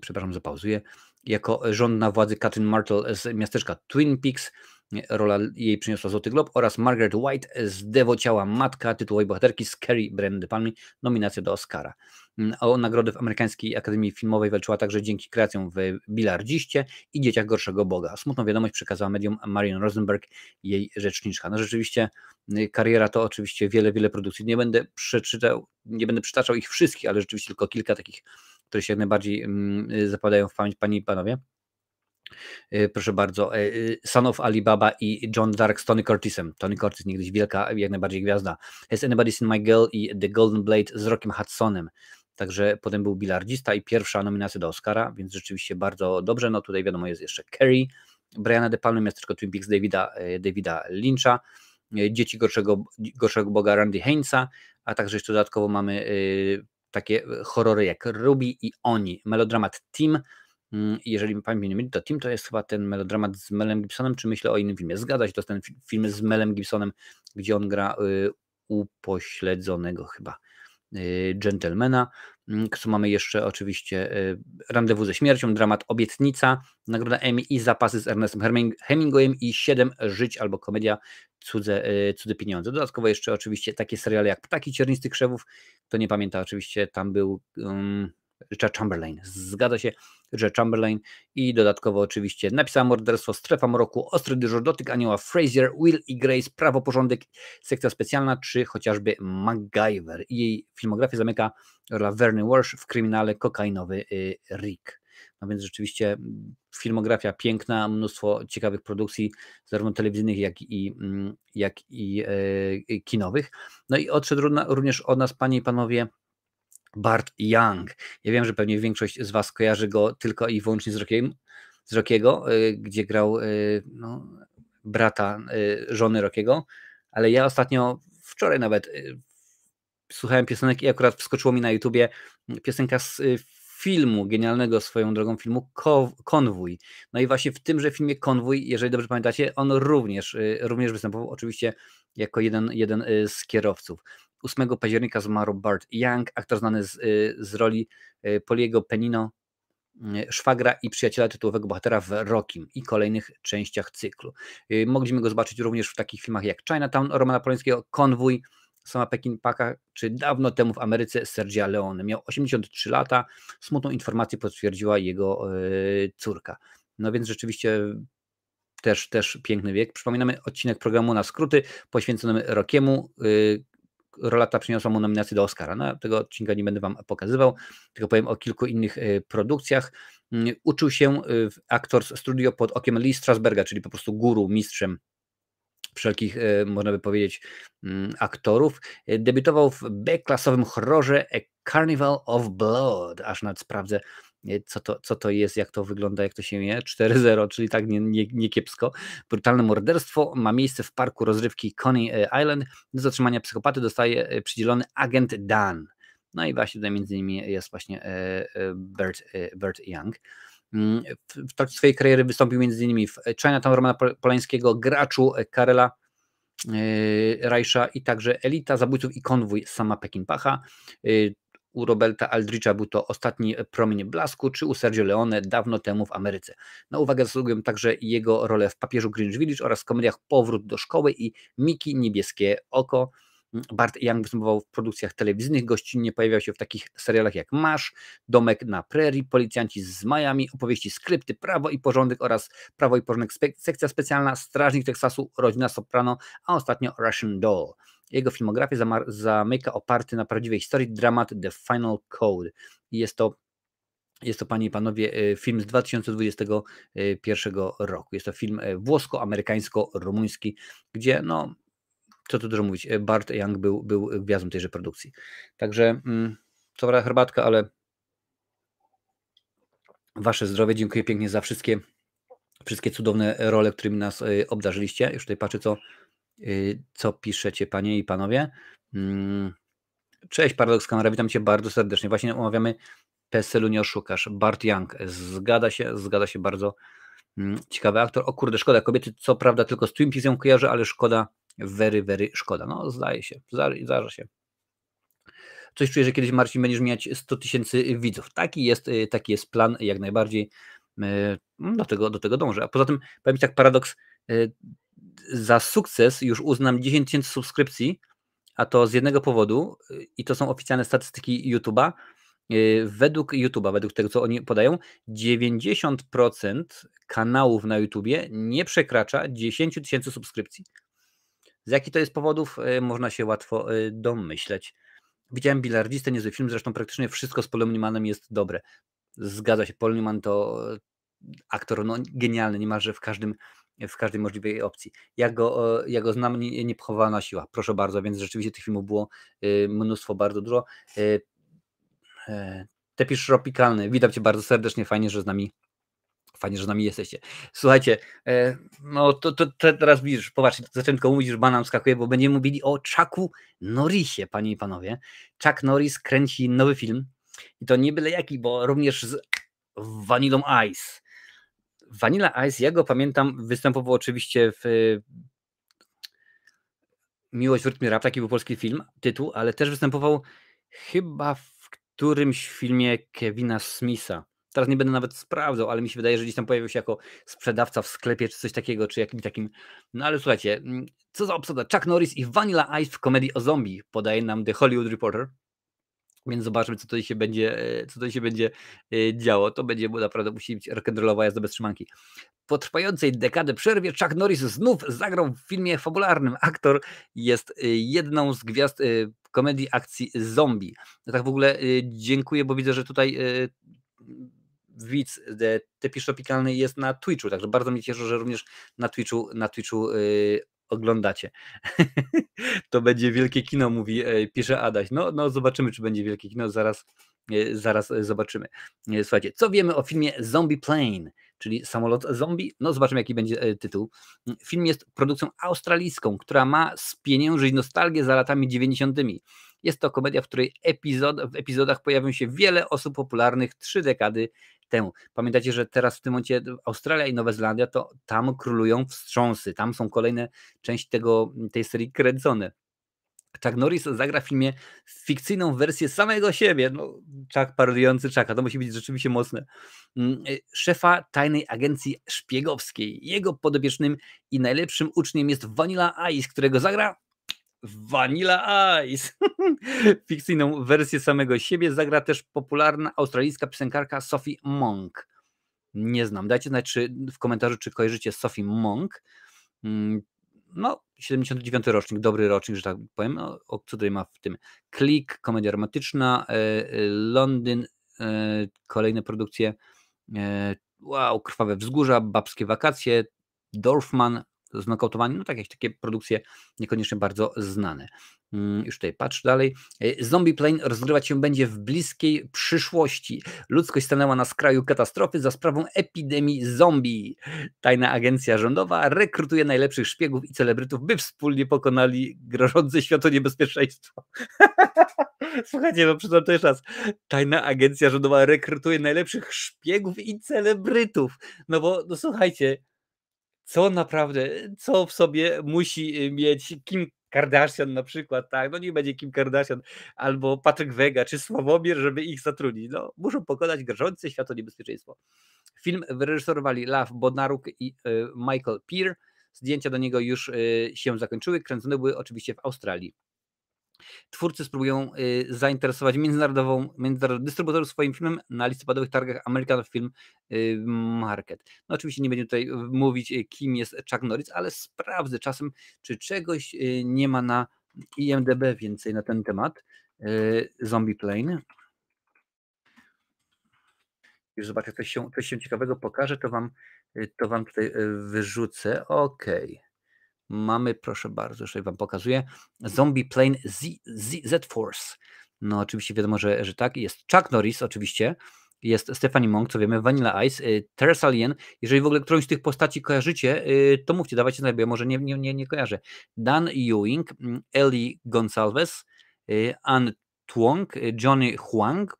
przepraszam, zapauzuję, jako żądna władzy Katrin Martell z Miasteczka Twin Peaks. Rola jej przyniosła Złoty Glob, oraz Margaret White, zdewociała matka tytułowej bohaterki z Carrie Brian De Palmy, nominacja do Oscara. O nagrodę w Amerykańskiej Akademii Filmowej walczyła także dzięki kreacjom w Bilardziście i Dzieciach Gorszego Boga. Smutną wiadomość przekazała medium Marion Rosenberg, jej rzeczniczka. No rzeczywiście kariera to oczywiście wiele produkcji. Nie będę przytaczał ich wszystkich, ale rzeczywiście tylko kilka takich, które się jak najbardziej zapadają w pamięć, panie i panowie. Proszę bardzo, Son of Alibaba i John Dark z Tony Curtisem. Tony Curtis, niegdyś wielka, jak najbardziej gwiazda. Has Anybody Seen My Girl i The Golden Blade z Rockiem Hudsonem. Także potem był bilardzista i pierwsza nominacja do Oscara, więc rzeczywiście bardzo dobrze. No tutaj wiadomo jest jeszcze Carrie, Briana De Palmy, Miasteczko Twin Peaks Davida Lyncha, Dzieci Gorszego Boga Randy Hainesa, a także jeszcze dodatkowo mamy takie horrory jak Ruby i Oni, melodramat Team. Jeżeli pamiętam nie myli, to Team to jest chyba ten melodramat z Melem Gibsonem, czy myślę o innym filmie? Zgadza się, to jest ten film z Melem Gibsonem, gdzie on gra upośledzonego chyba gentlemana. Co mamy jeszcze? Oczywiście Randewu ze śmiercią, dramat Obietnica, nagroda Emmy i Zapasy z Ernestem Hemingwayem i 7 żyć albo komedia Cudze pieniądze. Dodatkowo jeszcze oczywiście takie seriale jak Ptaki Ciernistych Krzewów, kto nie pamięta, oczywiście tam był Richard Chamberlain. Zgadza się, Richard Chamberlain i dodatkowo oczywiście Napisała morderstwo, Strefa mroku, Ostry dyżur, Dotyk anioła, Frasier, Will i Grace, Prawo, porządek, Sekcja specjalna, czy chociażby MacGyver. I jej filmografię zamyka rola Verne Walsh w kryminale Kokainowy Rick. No więc rzeczywiście filmografia piękna, mnóstwo ciekawych produkcji, zarówno telewizyjnych, jak i kinowych. No i odszedł również od nas, panie i panowie, Burt Young. Ja wiem, że pewnie większość z was kojarzy go tylko i wyłącznie z Rockiego, gdzie grał brata żony Rockiego, ale ja ostatnio, wczoraj nawet, słuchałem piosenek i akurat wskoczyło mi na YouTubie piosenka z filmu, genialnego swoją drogą filmu Konwój. No i właśnie w tymże filmie Konwój, jeżeli dobrze pamiętacie, on również występował oczywiście jako jeden z kierowców. 8 października zmarł Burt Young, aktor znany z roli Poliego Penino, szwagra i przyjaciela tytułowego bohatera w Rockim i kolejnych częściach cyklu. Mogliśmy go zobaczyć również w takich filmach jak Chinatown Romana Polańskiego, Konwój sama Peckinpaha, czy dawno temu w Ameryce Sergia Leone. Miał 83 lata, smutną informację potwierdziła jego córka. No więc rzeczywiście też piękny wiek. Przypominamy odcinek programu Na skróty poświęcony Rockiemu. Rola ta przyniosła mu nominację do Oscara. No, tego odcinka nie będę wam pokazywał, tylko powiem o kilku innych produkcjach. Uczył się w Actors Studio pod okiem Lee Strasberga, czyli po prostu guru, mistrzem wszelkich, można by powiedzieć, aktorów. Debiutował w B-klasowym horrorze A Carnival of Blood. Aż nawet sprawdzę, co to jest, jak to wygląda, jak to się je. 4-0, czyli tak nie kiepsko. Brutalne morderstwo ma miejsce w parku rozrywki Coney Island. Do zatrzymania psychopaty dostaje przydzielony agent Dan. No i właśnie tutaj między innymi jest właśnie Burt Young. W trakcie swojej kariery wystąpił m.in. w Chinatown Romana Polańskiego, Graczu Karela Rajsza i także Elita Zabójców i Konwój sama Peckinpaha. U Roberta Aldricha był to Ostatni promień blasku, czy u Sergio Leone Dawno temu w Ameryce. Na uwagę zasługują także jego role w Papieżu Greenwich Village oraz komediach Powrót do szkoły i Miki Niebieskie oko. Burt Young występował w produkcjach telewizyjnych, gościnnie pojawiał się w takich serialach jak MASH, Domek na Prairie, Policjanci z Miami, opowieści Skrypty, Prawo i Porządek oraz Prawo i Porządek Sekcja Specjalna, Strażnik Teksasu, Rodzina Soprano, a ostatnio Russian Doll. Jego filmografię zamyka oparty na prawdziwej historii dramat The Final Code. Jest to, panie i panowie, film z 2021 roku. Jest to film włosko-amerykańsko-rumuński, gdzie no co tu dużo mówić, Burt Young był gwiazdą tejże produkcji. Także co prawda herbatka, ale wasze zdrowie. Dziękuję pięknie za wszystkie cudowne role, którymi nas obdarzyliście. Już tutaj patrzę, co piszecie, panie i panowie. Cześć, Paradox Kamera, witam cię bardzo serdecznie. Właśnie omawiamy PESEL-u nie oszukasz. Burt Young, zgadza się bardzo. Ciekawy aktor. O kurde, szkoda kobiety, co prawda tylko z Twin Peaks ją kojarzę, ale szkoda, very szkoda. No zdaje się, zdarza się. Coś czuję, że kiedyś, Marcin, będziesz mieć 100 000 widzów. Taki jest plan, jak najbardziej. Do tego dążę. A poza tym, powiem ci tak, Paradoks, za sukces już uznam 10 000 subskrypcji, a to z jednego powodu, i to są oficjalne statystyki YouTube'a. Według YouTube'a, według tego, co oni podają, 90% kanałów na YouTubie nie przekracza 10 000 subskrypcji. Z jakich to jest powodów, można się łatwo domyśleć. Widziałem Bilardzistę, niezły film, zresztą praktycznie wszystko z Paulem Newmanem jest dobre. Zgadza się, Paul Newman to aktor genialny, niemalże w każdej możliwej opcji. Ja go znam, niepochowana siła, proszę bardzo, więc rzeczywiście tych filmów było mnóstwo, bardzo dużo. Tepisz Tropikalny, witam cię bardzo serdecznie, fajnie, że z nami jesteście. Słuchajcie, no to teraz widzisz, popatrz, zacząłem tylko mówić, że banan skakuje, bo będziemy mówili o Chucku Norrisie, panie i panowie. Chuck Norris kręci nowy film i to nie byle jaki, bo również z Vanillą Ice. Vanilla Ice, ja go pamiętam, występował oczywiście w Miłość w rytmie rap, taki był polski tytuł, ale też występował chyba w którymś filmie Kevina Smitha. Teraz nie będę nawet sprawdzał, ale mi się wydaje, że gdzieś tam pojawił się jako sprzedawca w sklepie, czy coś takiego, czy jakimś takim. No ale słuchajcie, co za obsada. Chuck Norris i Vanilla Ice w komedii o zombie, podaje nam The Hollywood Reporter. Więc zobaczmy, co tutaj się będzie działo. To będzie, bo naprawdę musi być rock'n'rollowa jazda bez trzymanki. Po trwającej dekadę przerwie Chuck Norris znów zagrał w filmie fabularnym. Aktor jest jedną z gwiazd komedii akcji zombie. No tak w ogóle dziękuję, bo widzę, że tutaj widz Tepisz Tropikalny jest na Twitchu, także bardzo mnie cieszy, że również na Twitchu oglądacie. To będzie wielkie kino, pisze Adaś. No zobaczymy, czy będzie wielkie kino, zaraz zobaczymy. Słuchajcie, co wiemy o filmie Zombie Plane? czyli Samolot zombie. No zobaczymy, jaki będzie tytuł. Film jest produkcją australijską, która ma spieniężyć nostalgię za latami 90. Jest to komedia, w której w epizodach pojawią się wiele osób popularnych 3 dekady temu. Pamiętacie, że teraz w tym momencie Australia i Nowa Zelandia, to tam królują wstrząsy, tam są kolejne części tej serii kręcone. Chuck Norris zagra w filmie fikcyjną wersję samego siebie. No, Chuck parodiujący Chucka, to musi być rzeczywiście mocne. Szefa tajnej agencji szpiegowskiej. Jego podopiecznym i najlepszym uczniem jest Vanilla Ice, którego zagra Vanilla Ice. Fikcyjną wersję samego siebie zagra też popularna australijska piosenkarka Sophie Monk. Nie znam. Dajcie znać w komentarzu, czy kojarzycie Sophie Monk. No, 79 rocznik, dobry rocznik, że tak powiem. No, co tutaj ma w tym? Click, komedia romantyczna, Londyn, kolejne produkcje, wow, Krwawe wzgórza, Babskie wakacje, Dorfman, Znokautowani, no tak, jakieś takie produkcje niekoniecznie bardzo znane. Już tutaj patrz dalej. Zombie Plane rozgrywać się będzie w bliskiej przyszłości. Ludzkość stanęła na skraju katastrofy za sprawą epidemii zombie. Tajna agencja rządowa rekrutuje najlepszych szpiegów i celebrytów, by wspólnie pokonali grożące światu niebezpieczeństwo. Słuchajcie, no przyznam to jeszcze raz. Tajna agencja rządowa rekrutuje najlepszych szpiegów i celebrytów. No bo, no słuchajcie, co w sobie musi mieć Kim Kardashian na przykład, tak? No niech będzie Kim Kardashian albo Patryk Wega czy Sławomir, żeby ich zatrudnić. No, muszą pokonać grożące światu niebezpieczeństwo. Film wyreżyserowali Lew Bodnaruk i Michael Peer. Zdjęcia do niego już się zakończyły. Kręcone były oczywiście w Australii. Twórcy spróbują zainteresować międzynarodowych dystrybutorów swoim filmem na listopadowych targach American Film Market. No oczywiście nie będę tutaj mówić, kim jest Chuck Norris, ale sprawdzę czasem, czy czegoś nie ma na IMDb więcej na ten temat. Zombie Plane. Już zobaczę, coś się ciekawego pokaże, to wam tutaj wyrzucę. Okej. Mamy, proszę bardzo, jeszcze wam pokazuję, Zombie Plane Z-Force. No oczywiście wiadomo, że tak. Jest Chuck Norris oczywiście, jest Stephanie Monk, co wiemy, Vanilla Ice, Teresa Lien. Jeżeli w ogóle którąś z tych postaci kojarzycie, to mówcie, dawajcie znać, bo ja może nie kojarzę. Dan Ewing, Ellie Gonçalves, Ann Twong, Johnny Huang,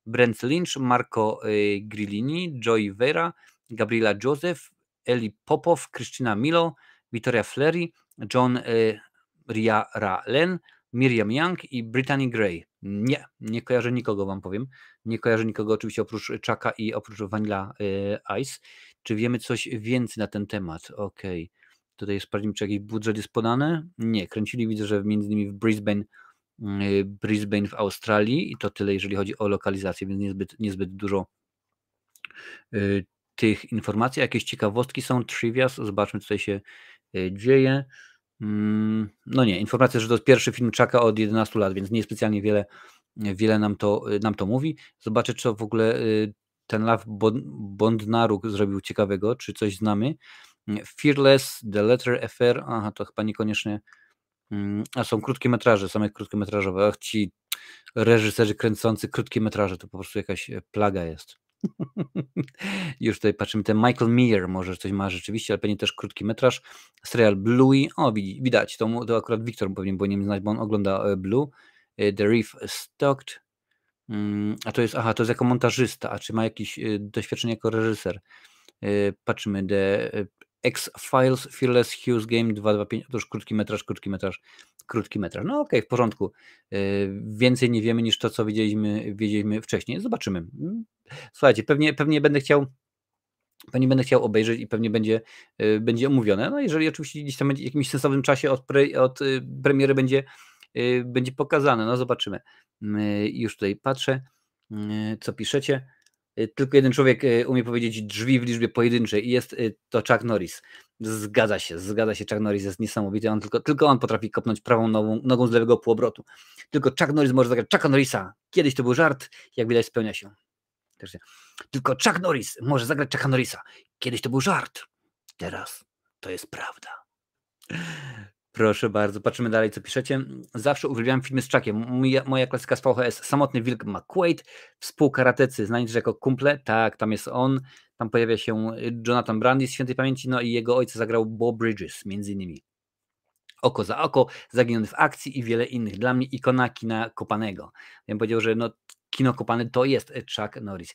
Brent Lynch, Marco Grillini, Joy Vera, Gabriela Joseph, Eli Popow, Krystyna Milo, Victoria Flery, John Riara-Len, Miriam Young i Brittany Gray. Nie kojarzę nikogo, wam powiem. Nie kojarzę nikogo oczywiście oprócz Chucka i oprócz Vanilla Ice. Czy wiemy coś więcej na ten temat? Okej. Tutaj sprawdzimy, czy jakiś budżet jest podany. Nie, kręcili, widzę, że między innymi w Brisbane w Australii i to tyle, jeżeli chodzi o lokalizację, więc niezbyt dużo tych informacji. Jakieś ciekawostki są, trivia, zobaczmy, co tutaj się dzieje. No nie, informacja, że to jest pierwszy film Chucka od 11 lat, więc niespecjalnie wiele nam to mówi. Zobaczę, co w ogóle ten Lew Bodnaruk zrobił ciekawego, czy coś znamy. Fearless, The Letter Affair, aha, to chyba niekoniecznie, a są krótkie metraże, same krótkie metrażowe. Ach, ci reżyserzy kręcący krótkie metraże, to po prostu jakaś plaga jest. Już tutaj patrzymy, ten Michael Meyer może coś ma rzeczywiście, ale pewnie też krótki metraż. Serial Bluey, o widać, to akurat Wiktor powinien znać, bo on ogląda Blue. The Reef Stocked, a to jest jako montażysta, a czy ma jakieś doświadczenie jako reżyser? Patrzymy, The X-Files, Fearless, Hughes Game 225, otóż krótki metraż. No okej, w porządku. Więcej nie wiemy niż to, co wiedzieliśmy wcześniej. Zobaczymy. Słuchajcie, pewnie będę chciał obejrzeć i pewnie będzie omówione. No jeżeli oczywiście gdzieś tam będzie w jakimś sensownym czasie od premiery będzie pokazane. No zobaczymy. Już tutaj patrzę, co piszecie. Tylko jeden człowiek umie powiedzieć drzwi w liczbie pojedynczej i jest to Chuck Norris. Zgadza się, Chuck Norris jest niesamowity, tylko on potrafi kopnąć prawą nogą z lewego półobrotu. Tylko Chuck Norris może zagrać Chucka Norrisa. Kiedyś to był żart, jak widać spełnia się. Tylko Chuck Norris może zagrać Chucka Norrisa. Kiedyś to był żart, teraz to jest prawda. Proszę bardzo, patrzymy dalej, co piszecie. Zawsze uwielbiałem filmy z Chuckiem. Moja klasyka z VHS. Samotny Wilk McQuaid, Współkaratecy, znani też jako Kumple. Tak, tam jest on. Tam pojawia się Jonathan Brandis z świętej pamięci, no i jego ojca zagrał Bo Bridges, między innymi. Oko za oko, Zaginiony w akcji i wiele innych. Dla mnie ikona kina kopanego. Ja bym powiedział, że no, kino kopane to jest Chuck Norris.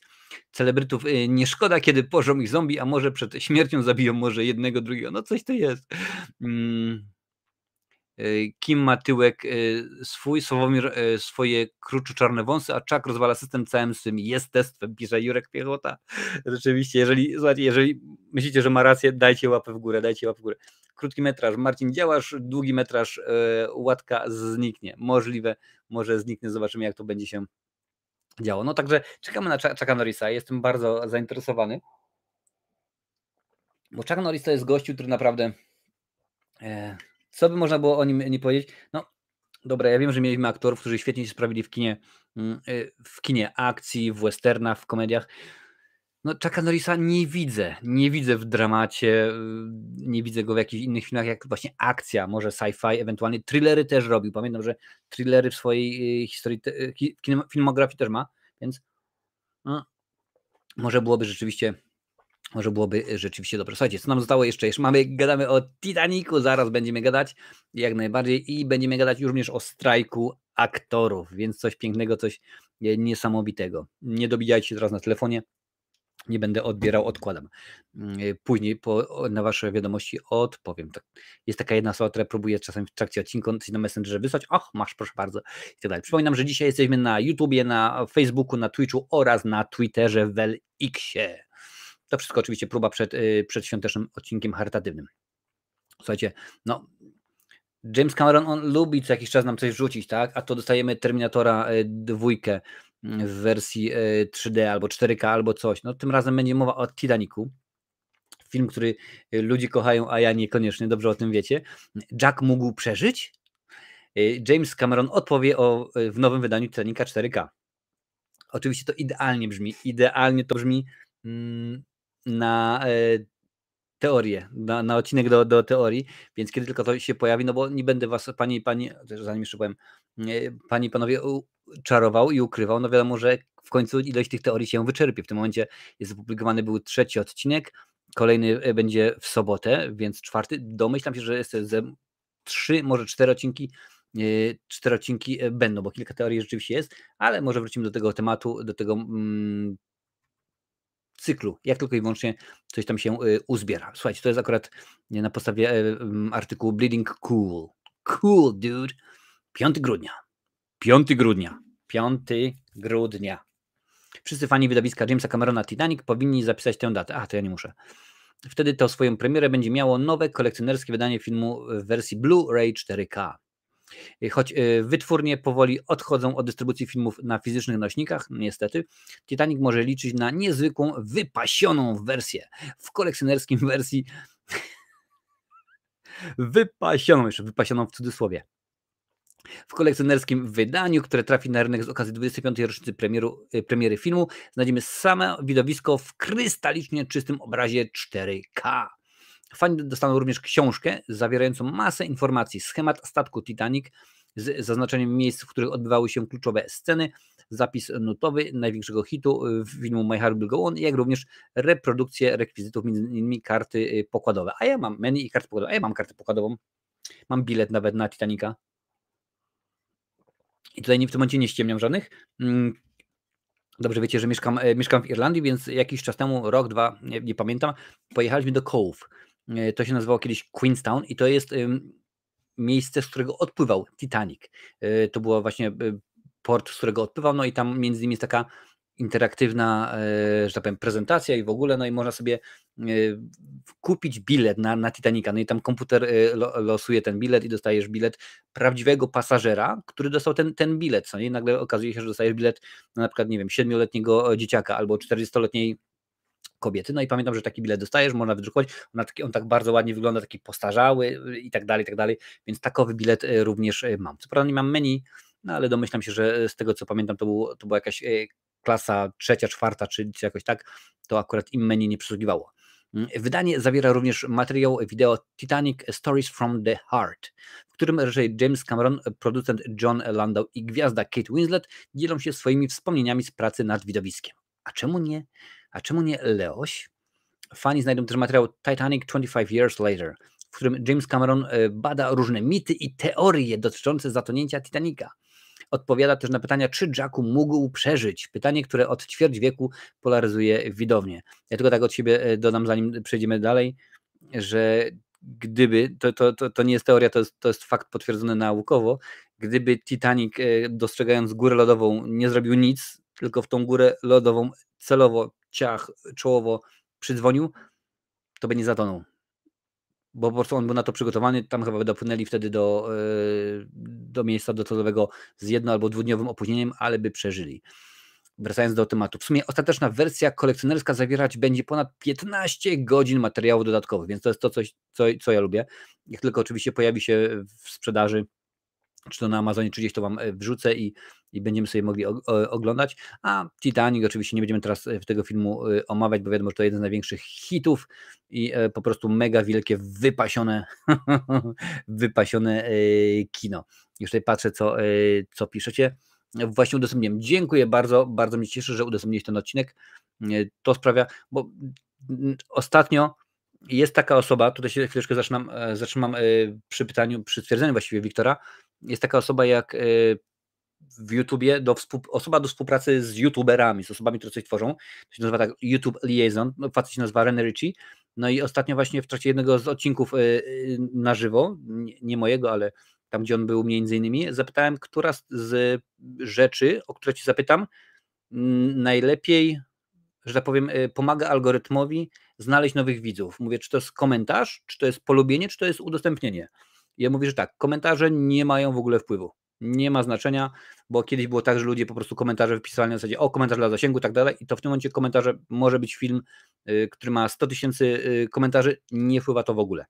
Celebrytów nie szkoda, kiedy pożą ich zombie, a może przed śmiercią zabiją może jednego, drugiego. No coś to jest. Kim ma tyłek swój, Sławomir swoje kruczo-czarne wąsy, a Chuck rozwala system całym swym jestestwem, pisze Jurek Piechota. Rzeczywiście, słuchajcie, jeżeli myślicie, że ma rację, dajcie łapę w górę, dajcie łapę w górę. Krótki metraż, Marcin Działasz, długi metraż, Łatka zniknie. Możliwe, może zniknie, zobaczymy jak to będzie się działo. No także czekamy na Chucka Norrisa, jestem bardzo zainteresowany, bo Chuck Norris to jest gościu, który naprawdę... Co by można było o nim nie powiedzieć? No, dobra, ja wiem, że mieliśmy aktorów, którzy świetnie się sprawili w kinie akcji, w westernach, w komediach. No, Chucka Norrisa nie widzę w dramacie, nie widzę go w jakichś innych filmach, jak właśnie akcja, może sci-fi, ewentualnie thrillery też robił. Pamiętam, że thrillery w swojej historii, filmografii też ma, więc no, może byłoby rzeczywiście dobre. Słuchajcie, co nam zostało jeszcze? Gadamy o Titanicu, zaraz będziemy gadać, jak najbardziej, i będziemy gadać również o strajku aktorów, więc coś pięknego, coś niesamowitego. Nie dobijajcie się teraz na telefonie, nie będę odbierał, odkładam. Później na wasze wiadomości odpowiem. Jest taka jedna osoba, która próbuje czasem w trakcie odcinka coś na Messengerze wysłać. Och, masz, proszę bardzo. I tak dalej. Przypominam, że dzisiaj jesteśmy na YouTubie, na Facebooku, na Twitchu oraz na Twitterze w LX-ie. To wszystko oczywiście próba przed świątecznym odcinkiem charytatywnym. Słuchajcie, no James Cameron, on lubi co jakiś czas nam coś wrzucić, tak? A to dostajemy Terminatora 2 w wersji 3D albo 4K albo coś. No tym razem będzie mowa o Titanicu. Film, który ludzie kochają, a ja niekoniecznie, dobrze o tym wiecie. Jack mógł przeżyć? James Cameron odpowie w nowym wydaniu Titanica 4K. Oczywiście to idealnie to brzmi na teorię, na odcinek do teorii, więc kiedy tylko to się pojawi, no bo nie będę was, panie, zanim jeszcze powiem, panie i panowie, czarował i ukrywał, no wiadomo, że w końcu ilość tych teorii się wyczerpie. W tym momencie jest opublikowany był 3. odcinek, kolejny będzie w sobotę, więc 4. Domyślam się, że jest 3, może 4 odcinki, 4 odcinki będą, bo kilka teorii rzeczywiście jest, ale może wrócimy do tego tematu, do tego cyklu, jak tylko i wyłącznie coś tam się uzbiera. Słuchajcie, to jest akurat na podstawie artykułu Bleeding Cool. Cool, dude. 5 grudnia. 5 grudnia. 5 grudnia. Wszyscy fani widowiska Jamesa Camerona Titanic powinni zapisać tę datę. To ja nie muszę. Wtedy to swoją premierę będzie miało nowe kolekcjonerskie wydanie filmu w wersji Blu-ray 4K. Choć wytwórnie powoli odchodzą od dystrybucji filmów na fizycznych nośnikach, niestety, Titanic może liczyć na niezwykłą, wypasioną wersję. W kolekcjonerskim wersji wypasioną w cudzysłowie. W kolekcjonerskim wydaniu, które trafi na rynek z okazji 25. rocznicy premiery filmu, znajdziemy same widowisko w krystalicznie czystym obrazie 4K. Fani dostaną również książkę zawierającą masę informacji, schemat statku Titanic z zaznaczeniem miejsc, w których odbywały się kluczowe sceny, zapis nutowy największego hitu filmu My Heart Will Go On, jak również reprodukcje rekwizytów, m.in. karty pokładowe. A ja mam menu i kartę pokładową. A ja mam kartę pokładową. Mam bilet nawet na Titanica. I tutaj w tym momencie nie ściemniam żadnych. Dobrze wiecie, że mieszkam w Irlandii, więc jakiś czas temu, rok, 2, nie pamiętam, pojechaliśmy do Cove. To się nazywało kiedyś Queenstown i to jest miejsce, z którego odpływał Titanic. To było właśnie port, z którego odpływał, no i tam między innymi jest taka interaktywna, że tak powiem, prezentacja i w ogóle, no i można sobie kupić bilet na Titanica, no i tam komputer losuje ten bilet i dostajesz bilet prawdziwego pasażera, który dostał ten bilet, co nie? I nagle okazuje się, że dostajesz bilet na przykład, nie wiem, 7-letniego dzieciaka albo 40-letniej kobiety, no i pamiętam, że taki bilet dostajesz, można wydrukować, on tak bardzo ładnie wygląda, taki postarzały i tak dalej, więc takowy bilet również mam. Co prawda nie mam menu, no ale domyślam się, że z tego co pamiętam to była jakaś klasa 3., 4. czy jakoś tak, to akurat im menu nie przysługiwało. Wydanie zawiera również materiał wideo Titanic Stories from the Heart, w którym reżyser James Cameron, producent John Landau i gwiazda Kate Winslet dzielą się swoimi wspomnieniami z pracy nad widowiskiem. A czemu nie? A czemu nie Leoś? Fani znajdą też materiał Titanic 25 Years Later, w którym James Cameron bada różne mity i teorie dotyczące zatonięcia Titanica. Odpowiada też na pytania, czy Jacku mógł przeżyć. Pytanie, które od ćwierć wieku polaryzuje widownię. Ja tylko tak od siebie dodam, zanim przejdziemy dalej, że gdyby, to nie jest teoria, to jest fakt potwierdzony naukowo, gdyby Titanic, dostrzegając górę lodową, nie zrobił nic, tylko w tą górę lodową celowo, czołowo przydzwonił, to by nie zatonął. Bo po prostu on był na to przygotowany, tam chyba dopłynęli wtedy do miejsca docelowego z jedno- albo dwudniowym opóźnieniem, ale by przeżyli. Wracając do tematu. W sumie ostateczna wersja kolekcjonerska zawierać będzie ponad 15 godzin materiałów dodatkowych, więc to jest to coś, co ja lubię. Jak tylko oczywiście pojawi się w sprzedaży, czy to na Amazonie, czy gdzieś to Wam wrzucę i będziemy sobie mogli oglądać. A Titanic oczywiście nie będziemy teraz tego filmu omawiać, bo wiadomo, że to jeden z największych hitów i po prostu mega wielkie, wypasione kino. Już tutaj patrzę, co piszecie. Właśnie udostępniłem. Dziękuję bardzo, bardzo mnie cieszy, że udostępniłeś ten odcinek. To sprawia, bo ostatnio jest taka osoba, tutaj się chwileczkę zatrzymam przy pytaniu, przy stwierdzeniu właściwie Wiktora, jest taka osoba jak w YouTubie, osoba do współpracy z YouTuberami, z osobami, które coś tworzą, to się nazywa tak YouTube Liaison, facet się nazywa René Ritchie, no i ostatnio właśnie w trakcie jednego z odcinków na żywo, nie mojego, ale tam, gdzie on był między innymi, zapytałem, która z rzeczy, o które Ci zapytam, najlepiej, że tak powiem, pomaga algorytmowi znaleźć nowych widzów. Mówię, czy to jest komentarz, czy to jest polubienie, czy to jest udostępnienie. I ja mówię, że tak, komentarze nie mają w ogóle wpływu. Nie ma znaczenia, bo kiedyś było tak, że ludzie po prostu komentarze wypisywali na zasadzie komentarz dla zasięgu i tak dalej i to w tym momencie komentarze, może być film, który ma 100 000 komentarzy, nie wpływa to w ogóle.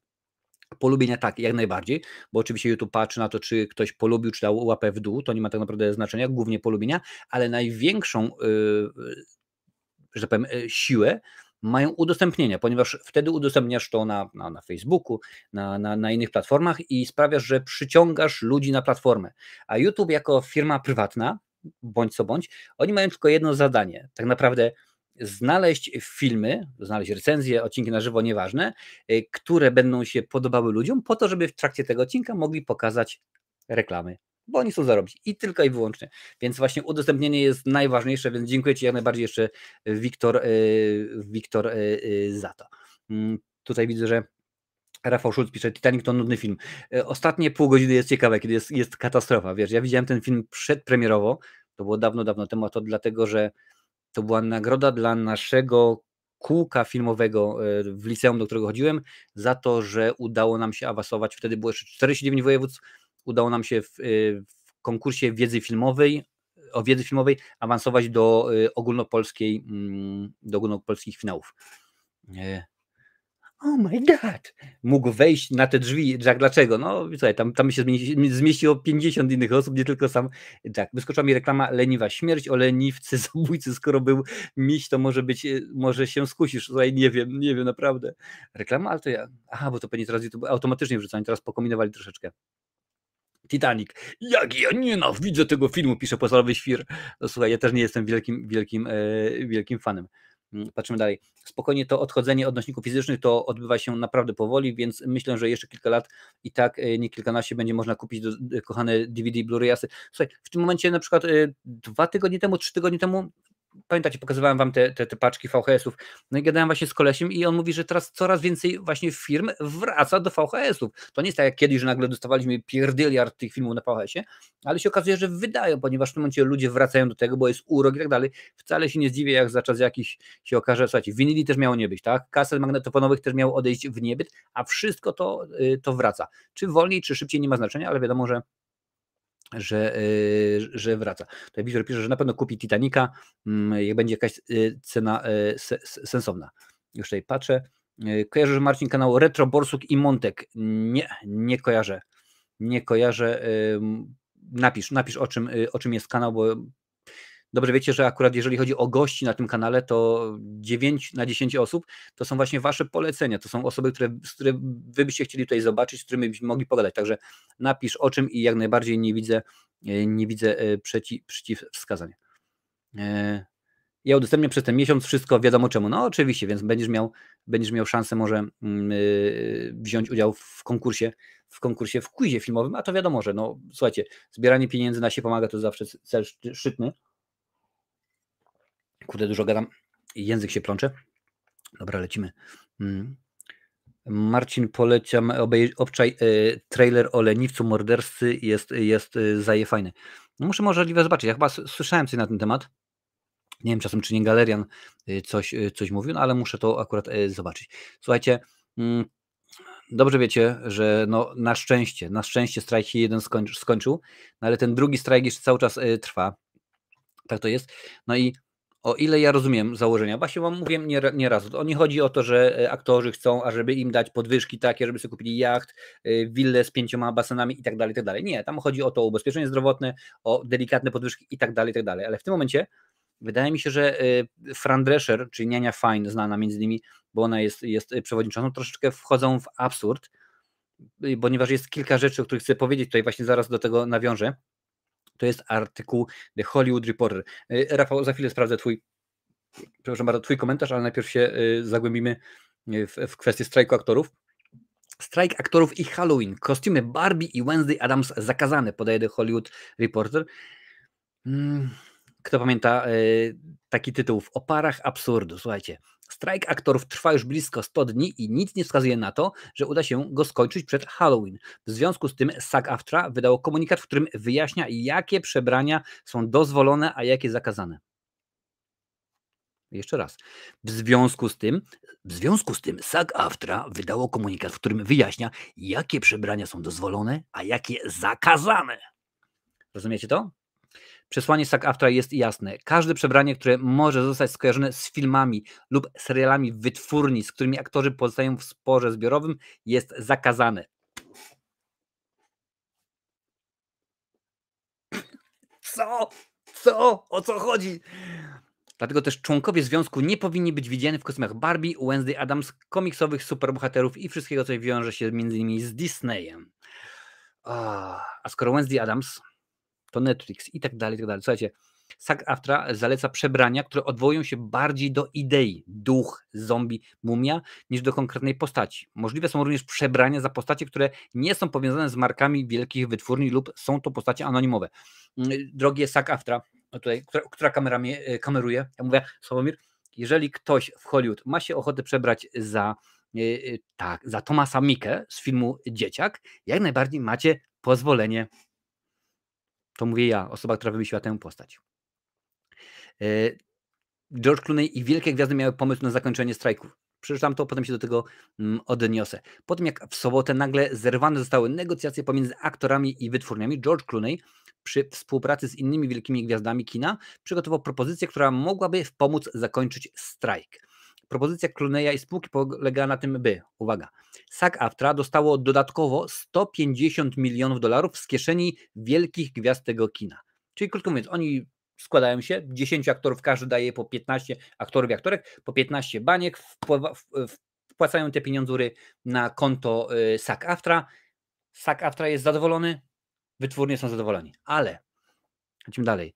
Polubienia tak, jak najbardziej, bo oczywiście YouTube patrzy na to, czy ktoś polubił, czy dał łapę w dół, to nie ma tak naprawdę znaczenia, głównie polubienia, ale największą, że tak powiem, siłę mają udostępnienia, ponieważ wtedy udostępniasz to na Facebooku, na innych platformach i sprawiasz, że przyciągasz ludzi na platformę. A YouTube jako firma prywatna, bądź co bądź, oni mają tylko jedno zadanie, tak naprawdę znaleźć filmy, znaleźć recenzje, odcinki na żywo, nieważne, które będą się podobały ludziom, po to, żeby w trakcie tego odcinka mogli pokazać reklamy, bo oni chcą zarobić i tylko i wyłącznie. Więc właśnie udostępnienie jest najważniejsze, więc dziękuję Ci jak najbardziej jeszcze Wiktor za to. Tutaj widzę, że Rafał Schulz pisze, Titanic to nudny film. Ostatnie pół godziny jest ciekawe, kiedy jest katastrofa. Wiesz, ja widziałem ten film przedpremierowo, to było dawno, dawno temu, a to dlatego, że to była nagroda dla naszego kółka filmowego w liceum, do którego chodziłem, za to, że udało nam się awansować, wtedy było jeszcze 49 województw, udało nam się w konkursie wiedzy filmowej, o wiedzy filmowej awansować do ogólnopolskich finałów. Oh my god! Mógł wejść na te drzwi. Jack, dlaczego? No słuchaj, tam się zmieściło 50 innych osób, nie tylko sam Jack. Wyskoczyła mi reklama Leniwa śmierć o leniwcy, zabójcy. Skoro był miś, to może się skusisz. Słuchaj, nie wiem naprawdę. Reklama, ale to ja. Aha, bo to pewnie teraz YouTube automatycznie wrzucanie, teraz pokombinowali troszeczkę. Titanic. Jak ja nienawidzę tego filmu, pisze Pozorowy Świr. No słuchaj, ja też nie jestem wielkim fanem. Patrzymy dalej. Spokojnie to odchodzenie od nośników fizycznych to odbywa się naprawdę powoli, więc myślę, że jeszcze kilka lat i tak nie kilkanaście będzie można kupić kochane DVD, Blu-rayasy. Słuchaj, w tym momencie na przykład 2 tygodnie temu, 3 tygodnie temu, pamiętacie, pokazywałem Wam te paczki VHS-ów, no i gadałem właśnie z kolesiem i on mówi, że teraz coraz więcej właśnie firm wraca do VHS-ów. To nie jest tak jak kiedyś, że nagle dostawaliśmy pierdyliard tych filmów na VHS-ie, ale się okazuje, że wydają, ponieważ w tym momencie ludzie wracają do tego, bo jest urok i tak dalej. Wcale się nie zdziwię, jak za czas jakiś się okaże, słuchajcie, winyli też miało nie być, tak? Kaset magnetofonowych też miało odejść w niebyt, a wszystko to wraca. Czy wolniej, czy szybciej, nie ma znaczenia, ale wiadomo, że wraca. Tutaj Wiktor pisze, że na pewno kupi Titanica, jak będzie jakaś cena sensowna. Już tutaj patrzę. Kojarzysz, Marcin, kanał Retro, Borsuk i Montek? Nie kojarzę. Nie kojarzę. Napisz o czym jest kanał, bo dobrze wiecie, że akurat jeżeli chodzi o gości na tym kanale, to 9 na 10 osób to są właśnie wasze polecenia. To są osoby, które wy byście chcieli tutaj zobaczyć, z którymi byśmy mogli pogadać. Także napisz o czym i jak najbardziej nie widzę przeciwwskazań. Ja udostępnię przez ten miesiąc wszystko wiadomo czemu. No oczywiście, więc będziesz miał szansę może wziąć udział w konkursie, w quizie filmowym, a to wiadomo, że no słuchajcie, zbieranie pieniędzy na się pomaga to zawsze cel szczytny. Kurde, dużo gadam, język się plącze. Dobra, lecimy. Marcin, polecam, obczaj trailer o leniwcu mordercy, jest fajny. No muszę możliwe zobaczyć, ja chyba słyszałem coś na ten temat. Nie wiem czasem, czy nie Galerian coś mówił, no ale muszę to akurat zobaczyć. Słuchajcie, dobrze wiecie, że no na szczęście strajk się jeden skończył, no ale ten drugi strajk jeszcze cały czas trwa. Tak to jest. No i o ile ja rozumiem założenia, właśnie wam mówiłem nieraz, to nie chodzi o to, że aktorzy chcą, ażeby im dać podwyżki takie, żeby sobie kupili jacht, willę z 5 basenami i tak dalej. Nie, tam chodzi o to ubezpieczenie zdrowotne, o delikatne podwyżki i tak dalej, ale w tym momencie wydaje mi się, że Fran Drescher, czyli Niania Fine, znana między innymi, bo ona jest przewodniczącą, troszeczkę wchodzą w absurd, ponieważ jest kilka rzeczy, o których chcę powiedzieć, tutaj właśnie zaraz do tego nawiążę. To jest artykuł The Hollywood Reporter. Rafał, za chwilę sprawdzę twój komentarz, ale najpierw się zagłębimy w kwestię strajku aktorów. Strajk aktorów i Halloween. Kostiumy Barbie i Wednesday Addams zakazane, podaje The Hollywood Reporter. Kto pamięta taki tytuł w oparach absurdu? Słuchajcie, strajk aktorów trwa już blisko 100 dni i nic nie wskazuje na to, że uda się go skończyć przed Halloween. W związku z tym SAG-AFTRA wydało komunikat, w którym wyjaśnia, jakie przebrania są dozwolone, a jakie zakazane. Jeszcze raz. W związku z tym SAG-AFTRA wydało komunikat, w którym wyjaśnia, jakie przebrania są dozwolone, a jakie zakazane. Rozumiecie to? Przesłanie SAG-AFTRA jest jasne. Każde przebranie, które może zostać skojarzone z filmami lub serialami wytwórni, z którymi aktorzy pozostają w sporze zbiorowym, jest zakazane. Co? O co chodzi? Dlatego też członkowie związku nie powinni być widziani w kostiumach Barbie, Wednesday Addams, komiksowych superbohaterów i wszystkiego, co wiąże się m.in. z Disneyem. A skoro Wednesday Addams, to Netflix i tak dalej. Słuchajcie, SAG-AFTRA zaleca przebrania, które odwołują się bardziej do idei, duch, zombie, mumia, niż do konkretnej postaci. Możliwe są również przebrania za postacie, które nie są powiązane z markami wielkich wytwórni lub są to postacie anonimowe. Drogie SAG-AFTRA, tutaj, która kamera mnie kameruje, ja mówię, Sławomir, jeżeli ktoś w Hollywood ma się ochotę przebrać za Thomasa Micke z filmu Dzieciak, jak najbardziej macie pozwolenie. To mówię ja, osoba, która wymyśliła tę postać. George Clooney i wielkie gwiazdy miały pomysł na zakończenie strajków. Przeczytam to, potem się do tego odniosę. Po tym jak w sobotę nagle zerwane zostały negocjacje pomiędzy aktorami i wytwórniami, George Clooney przy współpracy z innymi wielkimi gwiazdami kina przygotował propozycję, która mogłaby pomóc zakończyć strajk. Propozycja Clooneya i spółki polegała na tym, by, uwaga, SAG-AFTRA dostało dodatkowo $150 milionów z kieszeni wielkich gwiazd tego kina. Czyli krótko mówiąc, oni składają się, 10 aktorów, każdy daje po 15 aktorów i aktorek, po 15 baniek, wpłacają te pieniądzury na konto SAG-AFTRA. SAG-AFTRA jest zadowolony, wytwórnie są zadowoleni, ale lecimy dalej.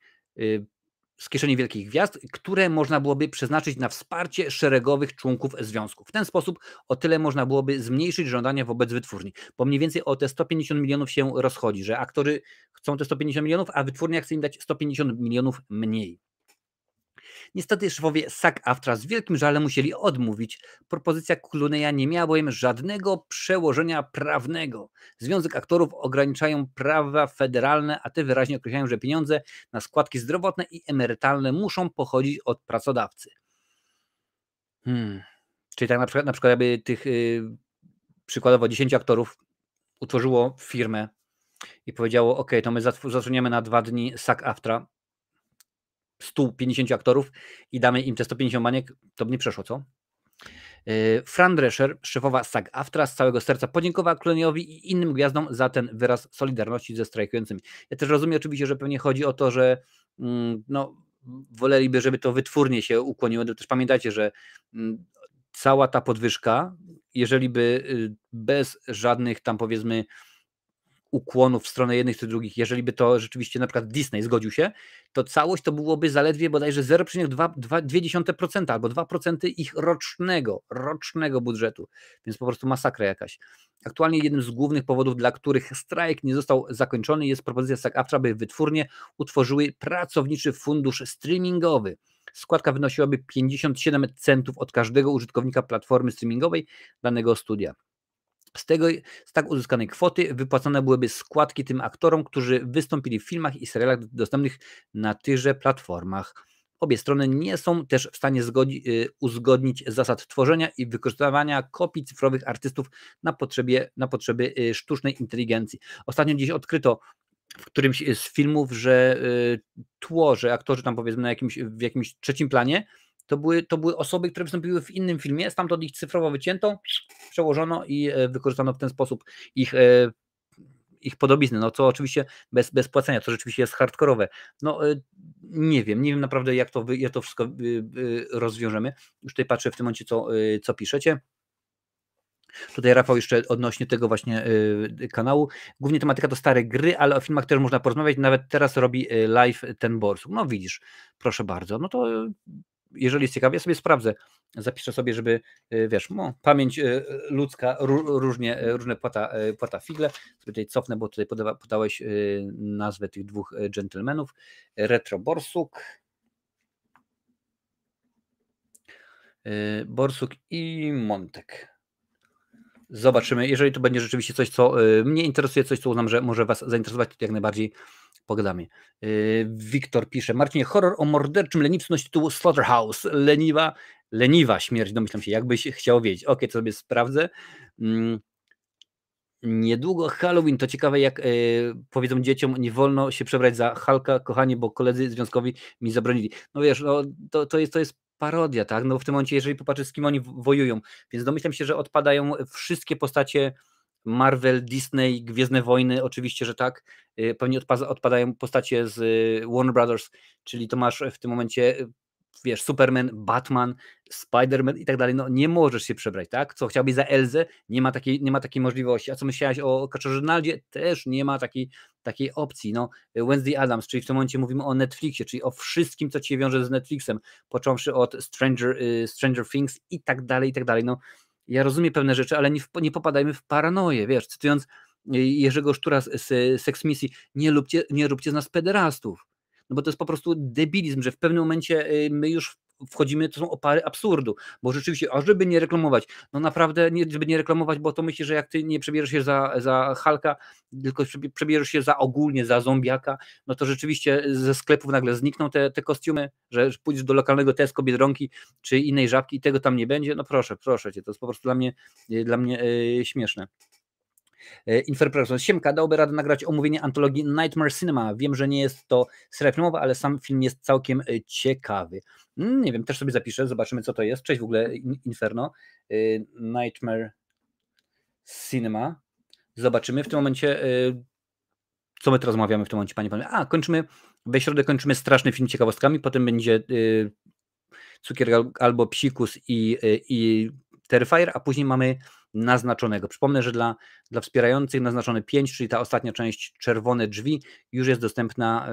Z kieszeni wielkich gwiazd, które można byłoby przeznaczyć na wsparcie szeregowych członków związku. W ten sposób o tyle można byłoby zmniejszyć żądania wobec wytwórni, bo mniej więcej o te 150 milionów się rozchodzi, że aktorzy chcą te 150 milionów, a wytwórnia chce im dać 150 milionów mniej. Niestety szefowie SAG-AFTRA z wielkim żalem musieli odmówić. Propozycja Clooneya nie miała bowiem żadnego przełożenia prawnego. Związek aktorów ograniczają prawa federalne, a te wyraźnie określają, że pieniądze na składki zdrowotne i emerytalne muszą pochodzić od pracodawcy. Czyli tak na przykład jakby tych przykładowo 10 aktorów utworzyło firmę i powiedziało, ok, to my zatrudniamy na 2 dni SAG-AFTRA 150 aktorów i damy im te 150 baniek, to by nie przeszło, co? Fran Drescher, szefowa SAG-AFTRA, z całego serca podziękowała Clooneyowi i innym gwiazdom za ten wyraz solidarności ze strajkującymi. Ja też rozumiem oczywiście, że pewnie chodzi o to, że no, woleliby, żeby to wytwórnie się ukłoniło. Też pamiętajcie, że cała ta podwyżka, jeżeli by bez żadnych tam powiedzmy ukłonów w stronę jednych czy drugich, jeżeli by to rzeczywiście na przykład Disney zgodził się, to całość to byłoby zaledwie bodajże 0,2% albo 2% ich rocznego budżetu, więc po prostu masakra jakaś. Aktualnie jednym z głównych powodów, dla których strajk nie został zakończony, jest propozycja SAG-AFTRA, by wytwórnie utworzyły pracowniczy fundusz streamingowy. Składka wynosiłaby 57 centów od każdego użytkownika platformy streamingowej danego studia. Z tak uzyskanej kwoty wypłacone byłyby składki tym aktorom, którzy wystąpili w filmach i serialach dostępnych na tychże platformach. Obie strony nie są też w stanie uzgodnić zasad tworzenia i wykorzystywania kopii cyfrowych artystów na potrzeby sztucznej inteligencji. Ostatnio gdzieś odkryto w którymś z filmów, że tło, że aktorzy tam powiedzmy w jakimś trzecim planie, to były osoby, które wystąpiły w innym filmie, stamtąd ich cyfrowo wycięto, przełożono i wykorzystano w ten sposób ich podobizny, no co oczywiście bez płacenia, to rzeczywiście jest hardkorowe. No nie wiem naprawdę jak to wszystko rozwiążemy. Już tutaj patrzę w tym momencie co piszecie. Tutaj Rafał jeszcze odnośnie tego właśnie kanału. Głównie tematyka to stare gry, ale o filmach też można porozmawiać. Nawet teraz robi live ten Borsuk. No widzisz, proszę bardzo. No to jeżeli jest ciekawie, ja sobie sprawdzę. Zapiszę sobie, żeby, wiesz, pamięć ludzka różne płata figle. Sobie tutaj cofnę, bo tutaj podałeś nazwę tych dwóch dżentelmenów. Retro Borsuk. Borsuk i Montek. Zobaczymy, jeżeli to będzie rzeczywiście coś, co mnie interesuje, coś, co uznam, że może Was zainteresować, to jak najbardziej pogadamy. Wiktor pisze, Marcinie, horror o morderczym lenistwie nosi tytułu Slaughterhouse, leniwa śmierć, domyślam się, jakbyś chciał wiedzieć. Okej, to sobie sprawdzę. Niedługo Halloween, to ciekawe jak powiedzą dzieciom, nie wolno się przebrać za Hulka, kochani, bo koledzy związkowi mi zabronili. No wiesz, no, to jest parodia, tak? No w tym momencie, jeżeli popatrzysz, z kim oni wojują, więc domyślam się, że odpadają wszystkie postacie Marvel, Disney, Gwiezdne Wojny, oczywiście, że tak. Pewnie odpadają postacie z Warner Brothers, czyli to masz w tym momencie, wiesz, Superman, Batman, Spider-Man i tak dalej, no nie możesz się przebrać, tak? Co chciałbyś za Elzę? Nie ma takiej możliwości. A co myślałeś o Kaczorze Ronaldzie? Też nie ma takiej opcji. No, Wednesday Addams, czyli w tym momencie mówimy o Netflixie, czyli o wszystkim, co ci wiąże z Netflixem, począwszy od Stranger Things i tak dalej. No, ja rozumiem pewne rzeczy, ale nie popadajmy w paranoję, wiesz, cytując Jerzego Sztura z Sex Misji, nie róbcie z nas pederastów. No bo to jest po prostu debilizm, że w pewnym momencie my już wchodzimy, to są opary absurdu, bo rzeczywiście, a żeby nie reklamować, no naprawdę, żeby nie reklamować, bo to myślisz, że jak ty nie przebierzesz się za Hulka, tylko przebierzesz się ogólnie za zombiaka, no to rzeczywiście ze sklepów nagle znikną te kostiumy, że pójdziesz do lokalnego Tesco, Biedronki czy innej Żabki i tego tam nie będzie, no proszę cię, to jest po prostu dla mnie śmieszne. Inferprexon. Siemka, dałby radę nagrać omówienie antologii Nightmare Cinema. Wiem, że nie jest to seria filmowa, ale sam film jest całkiem ciekawy. Nie wiem, też sobie zapiszę, zobaczymy co to jest. Cześć w ogóle Inferno. Nightmare Cinema. Zobaczymy w tym momencie, co my teraz rozmawiamy w tym momencie, panie. Kończymy, we środę kończymy straszny film ciekawostkami, potem będzie Cukier albo Psikus i Terrifier, a później mamy Naznaczonego. Przypomnę, że dla wspierających Naznaczony 5, czyli ta ostatnia część Czerwone Drzwi, już jest dostępna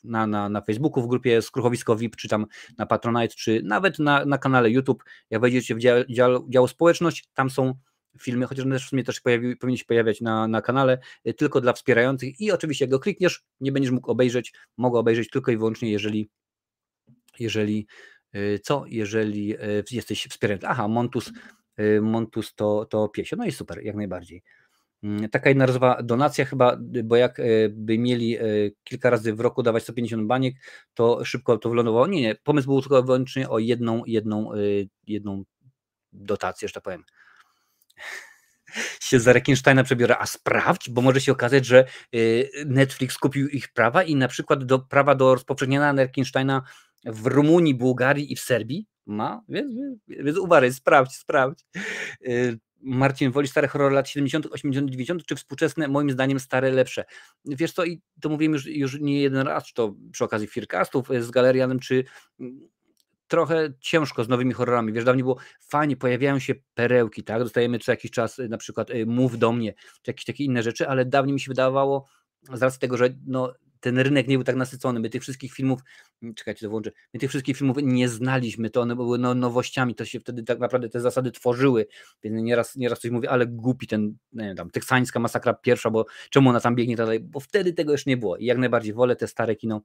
na Facebooku w grupie Skruchowisko VIP, czy tam na Patronite, czy nawet na kanale YouTube. Jak wejdziecie w dział społeczność, tam są filmy, chociaż one też w sumie powinny się pojawiać na kanale, tylko dla wspierających i oczywiście jak go klikniesz, nie będziesz mógł obejrzeć tylko i wyłącznie, jeżeli jesteś wspierający. Montus to piesio. No i super, jak najbardziej. Taka jednorazowa donacja chyba, bo jakby mieli kilka razy w roku dawać 150 baniek, to szybko to wylądowało. Nie, pomysł był tylko wyłącznie o jedną dotację, że tak powiem. Się za Rekinsteina przebiorę, a sprawdź, bo może się okazać, że Netflix kupił ich prawa i na przykład prawa do rozpowszechniania Rekinsteina w Rumunii, Bułgarii i w Serbii ma, więc uważaj, sprawdź. Marcin, woli stare horrory lat 70., 80., 90., czy współczesne? Moim zdaniem stare lepsze. Wiesz co, i to mówiłem już nie jeden raz, czy to przy okazji Fearcastów z Galerianem, czy trochę ciężko z nowymi horrorami. Wiesz, dawniej było fajnie, pojawiają się perełki, tak? Dostajemy co jakiś czas na przykład Mów do mnie, czy jakieś takie inne rzeczy, ale dawniej mi się wydawało, z racji tego, że no, ten rynek nie był tak nasycony, my tych wszystkich filmów, czekajcie, to włączę, my tych wszystkich filmów nie znaliśmy, to one były nowościami, to się wtedy tak naprawdę te zasady tworzyły, więc nieraz coś mówię, ale głupi ten, nie wiem, tam, teksańska masakra pierwsza, bo czemu ona tam biegnie dalej, bo wtedy tego już nie było i jak najbardziej wolę te stare kino,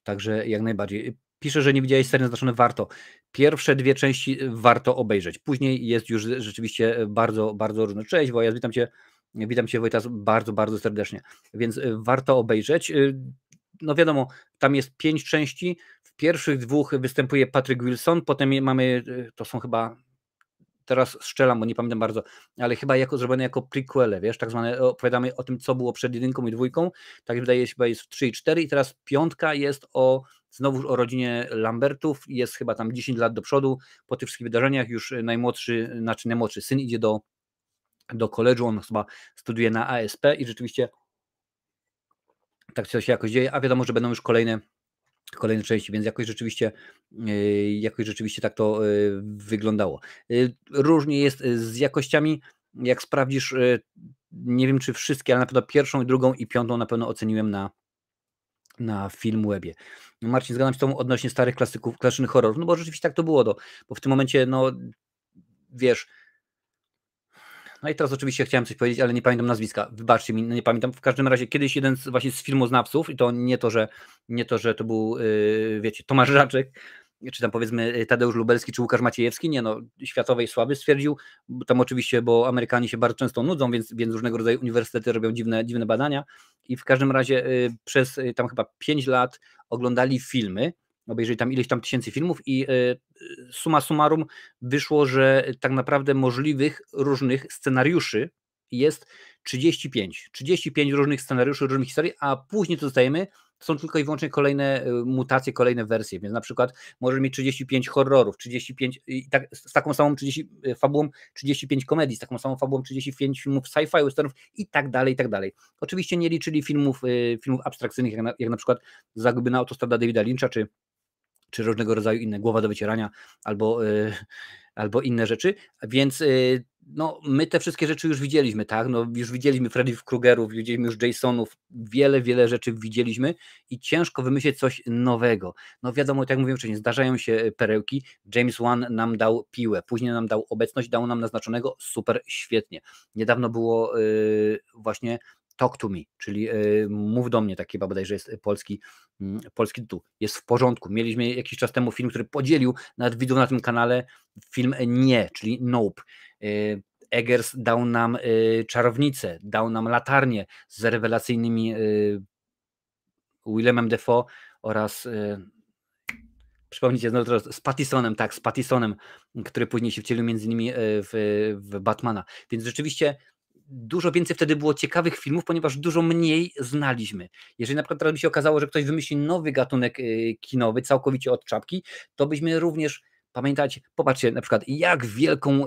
także jak najbardziej. Pisze, że nie widziałeś serii naznaczone, warto. Pierwsze 2 części warto obejrzeć. Później jest już rzeczywiście bardzo, bardzo różne. Cześć Wojas, witam Cię Wojtas bardzo, bardzo serdecznie. Więc warto obejrzeć. No wiadomo, tam jest 5 części. W pierwszych 2 występuje Patrick Wilson, potem mamy, to są chyba, teraz strzelam, bo nie pamiętam bardzo, ale chyba zrobione jako prequele, wiesz, tak zwane, opowiadamy o tym, co było przed 1 i 2, tak wydaje się, chyba jest w 3 i 4 i teraz 5 jest znowuż o rodzinie Lambertów, jest chyba tam 10 lat do przodu, po tych wszystkich wydarzeniach już najmłodszy syn idzie do koledżu, on chyba studiuje na ASP i rzeczywiście tak coś się jakoś dzieje, a wiadomo, że będą już kolejne części, więc jakoś rzeczywiście tak to wyglądało. Różnie jest z jakościami, jak sprawdzisz, nie wiem czy wszystkie, ale na pewno 1., 2. i 5. na pewno oceniłem na Filmwebie. Marcin, zgadzam się z tobą odnośnie starych klasyków, klasycznych horrorów, no bo rzeczywiście tak to było, bo w tym momencie, no wiesz, no i teraz oczywiście chciałem coś powiedzieć, ale nie pamiętam nazwiska. Wybaczcie mi, no nie pamiętam. W każdym razie kiedyś jeden właśnie z filmoznawców, i to nie to, że to był, wiecie, Tomasz Raczek, czy tam powiedzmy Tadeusz Lubelski, czy Łukasz Maciejewski, nie no, światowej sławy, stwierdził, tam oczywiście, bo Amerykanie się bardzo często nudzą, więc różnego rodzaju uniwersytety robią dziwne badania i w każdym razie przez tam chyba 5 lat oglądali filmy, obejrzeli tam ileś tam tysięcy filmów i summa summarum wyszło, że tak naprawdę możliwych różnych scenariuszy jest 35. 35 różnych scenariuszy, różnych historii, a później co dostajemy, to są tylko i wyłącznie kolejne mutacje, kolejne wersje, więc na przykład możemy mieć 35 horrorów, 35 i tak, z taką samą fabułą 35 komedii, z taką samą fabułą 35 filmów sci-fi, westernów i tak dalej, i tak dalej. Oczywiście nie liczyli filmów abstrakcyjnych, jak na przykład Zagubiona autostrada Davida Lyncha, czy różnego rodzaju inne, Głowa do wycierania, albo inne rzeczy, więc no, my te wszystkie rzeczy już widzieliśmy, tak, no, już widzieliśmy Freddy'ów Krugerów, widzieliśmy już Jasonów, wiele rzeczy widzieliśmy i ciężko wymyślić coś nowego. No wiadomo, tak jak mówiłem wcześniej, zdarzają się perełki, James Wan nam dał Piłę, później nam dał Obecność, dał nam Naznaczonego, super, świetnie. Niedawno było właśnie Talk to Me, czyli Mów do mnie, taki chyba bodajże jest polski tytuł, jest w porządku. Mieliśmy jakiś czas temu film, który podzielił nawet widzów na tym kanale, film Nie, czyli Nope. Eggers dał nam Czarownicę, dał nam Latarnię z rewelacyjnymi Willemem Dafoe oraz przypomnijcie znowu teraz, z Pattisonem, który później się wcielił między innymi w Batmana. Więc rzeczywiście dużo więcej wtedy było ciekawych filmów, ponieważ dużo mniej znaliśmy. Jeżeli na przykład teraz by się okazało, że ktoś wymyśli nowy gatunek kinowy, całkowicie od czapki, to byśmy również, pamiętać, popatrzcie na przykład, jak wielką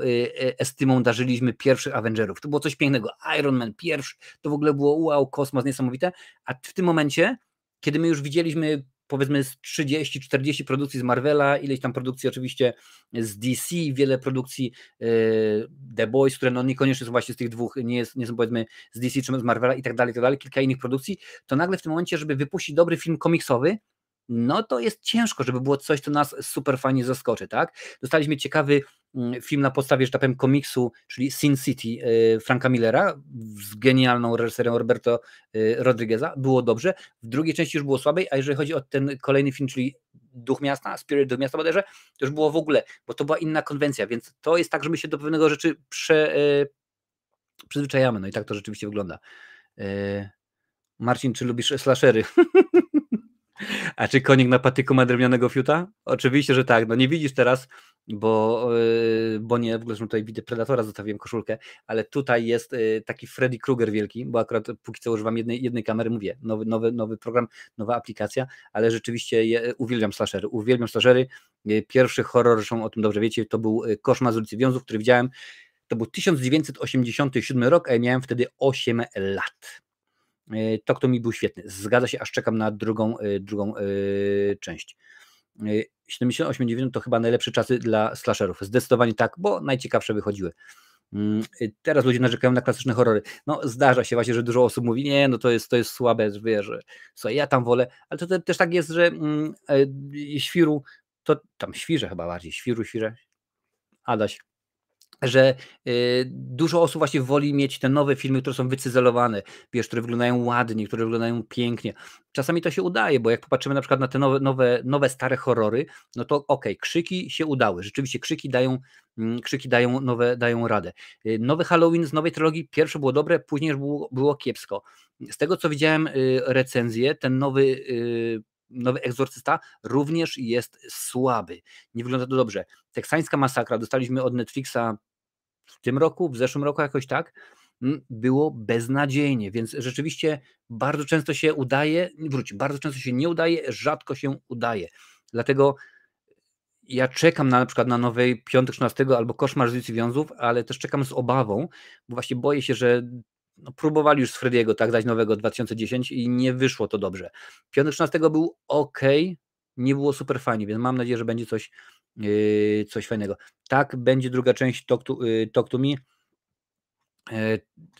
estymą darzyliśmy pierwszych Avengerów. To było coś pięknego. Iron Man pierwszy, to w ogóle było wow, kosmos, niesamowite, a w tym momencie, kiedy my już widzieliśmy powiedzmy z 30-40 produkcji z Marvela, ileś tam produkcji oczywiście z DC, wiele produkcji The Boys, które no niekoniecznie są właśnie z tych dwóch, nie są powiedzmy z DC czy z Marvela i tak dalej, kilka innych produkcji, to nagle w tym momencie, żeby wypuścić dobry film komiksowy, no to jest ciężko, żeby było coś, co nas super fajnie zaskoczy, tak? Dostaliśmy ciekawy film na podstawie, że tak powiem, komiksu, czyli Sin City Franka Millera z genialną reżyserią Roberto Rodrigueza, było dobrze, w drugiej części już było słabiej, a jeżeli chodzi o ten kolejny film, czyli Duch Miasta, Spirit Duch Miasta bodajże, to już było w ogóle, bo to była inna konwencja, więc to jest tak, że my się do pewnego rzeczy przyzwyczajamy, no i tak to rzeczywiście wygląda. Marcin, czy lubisz slashery? A czy konik na patyku ma drewnianego fiuta? Oczywiście, że tak. No nie widzisz teraz, bo nie, w ogóle tutaj widzę Predatora, zostawiłem koszulkę, ale tutaj jest taki Freddy Krueger wielki, bo akurat póki co używam jednej kamery, mówię, nowy program, nowa aplikacja, ale rzeczywiście uwielbiam slashery. Pierwszy horror, zresztą o tym dobrze wiecie, to był Koszmar z ulicy Wiązów, który widziałem. To był 1987 rok, a ja miałem wtedy 8 lat. To mi był świetny. Zgadza się, aż czekam na drugą część. 70, 89 to chyba najlepsze czasy dla slasherów. Zdecydowanie tak, bo najciekawsze wychodziły. Teraz ludzie narzekają na klasyczne horrory. No zdarza się właśnie, że dużo osób mówi, nie, no to jest słabe, wiesz, że słuchaj, ja tam wolę, ale to też tak jest, że Świru, to tam Świrze chyba bardziej, Świrze, Adaś, że dużo osób właśnie woli mieć te nowe filmy, które są wycyzelowane, wiesz, które wyglądają ładnie, które wyglądają pięknie. Czasami to się udaje, bo jak popatrzymy na przykład na te nowe stare horrory, no to okej, krzyki się udały. Rzeczywiście krzyki dają radę. Nowy Halloween z nowej trylogii, pierwsze było dobre, później już było kiepsko. Z tego co widziałem recenzję, ten nowy Egzorcysta również jest słaby. Nie wygląda to dobrze. Teksańska masakra dostaliśmy od Netflixa w tym roku, w zeszłym roku jakoś tak, było beznadziejnie, więc rzeczywiście bardzo często się udaje, bardzo często się nie udaje, rzadko się udaje. Dlatego ja czekam na przykład na nowej Piątek 13 albo Koszmar z ulicy Wiązów, ale też czekam z obawą, bo właśnie boję się, że próbowali już z Frediego tak dać nowego 2010 i nie wyszło to dobrze. Piątek 13 był ok, nie było super fajnie, więc mam nadzieję, że będzie coś fajnego. Tak, będzie druga część Talk to Me.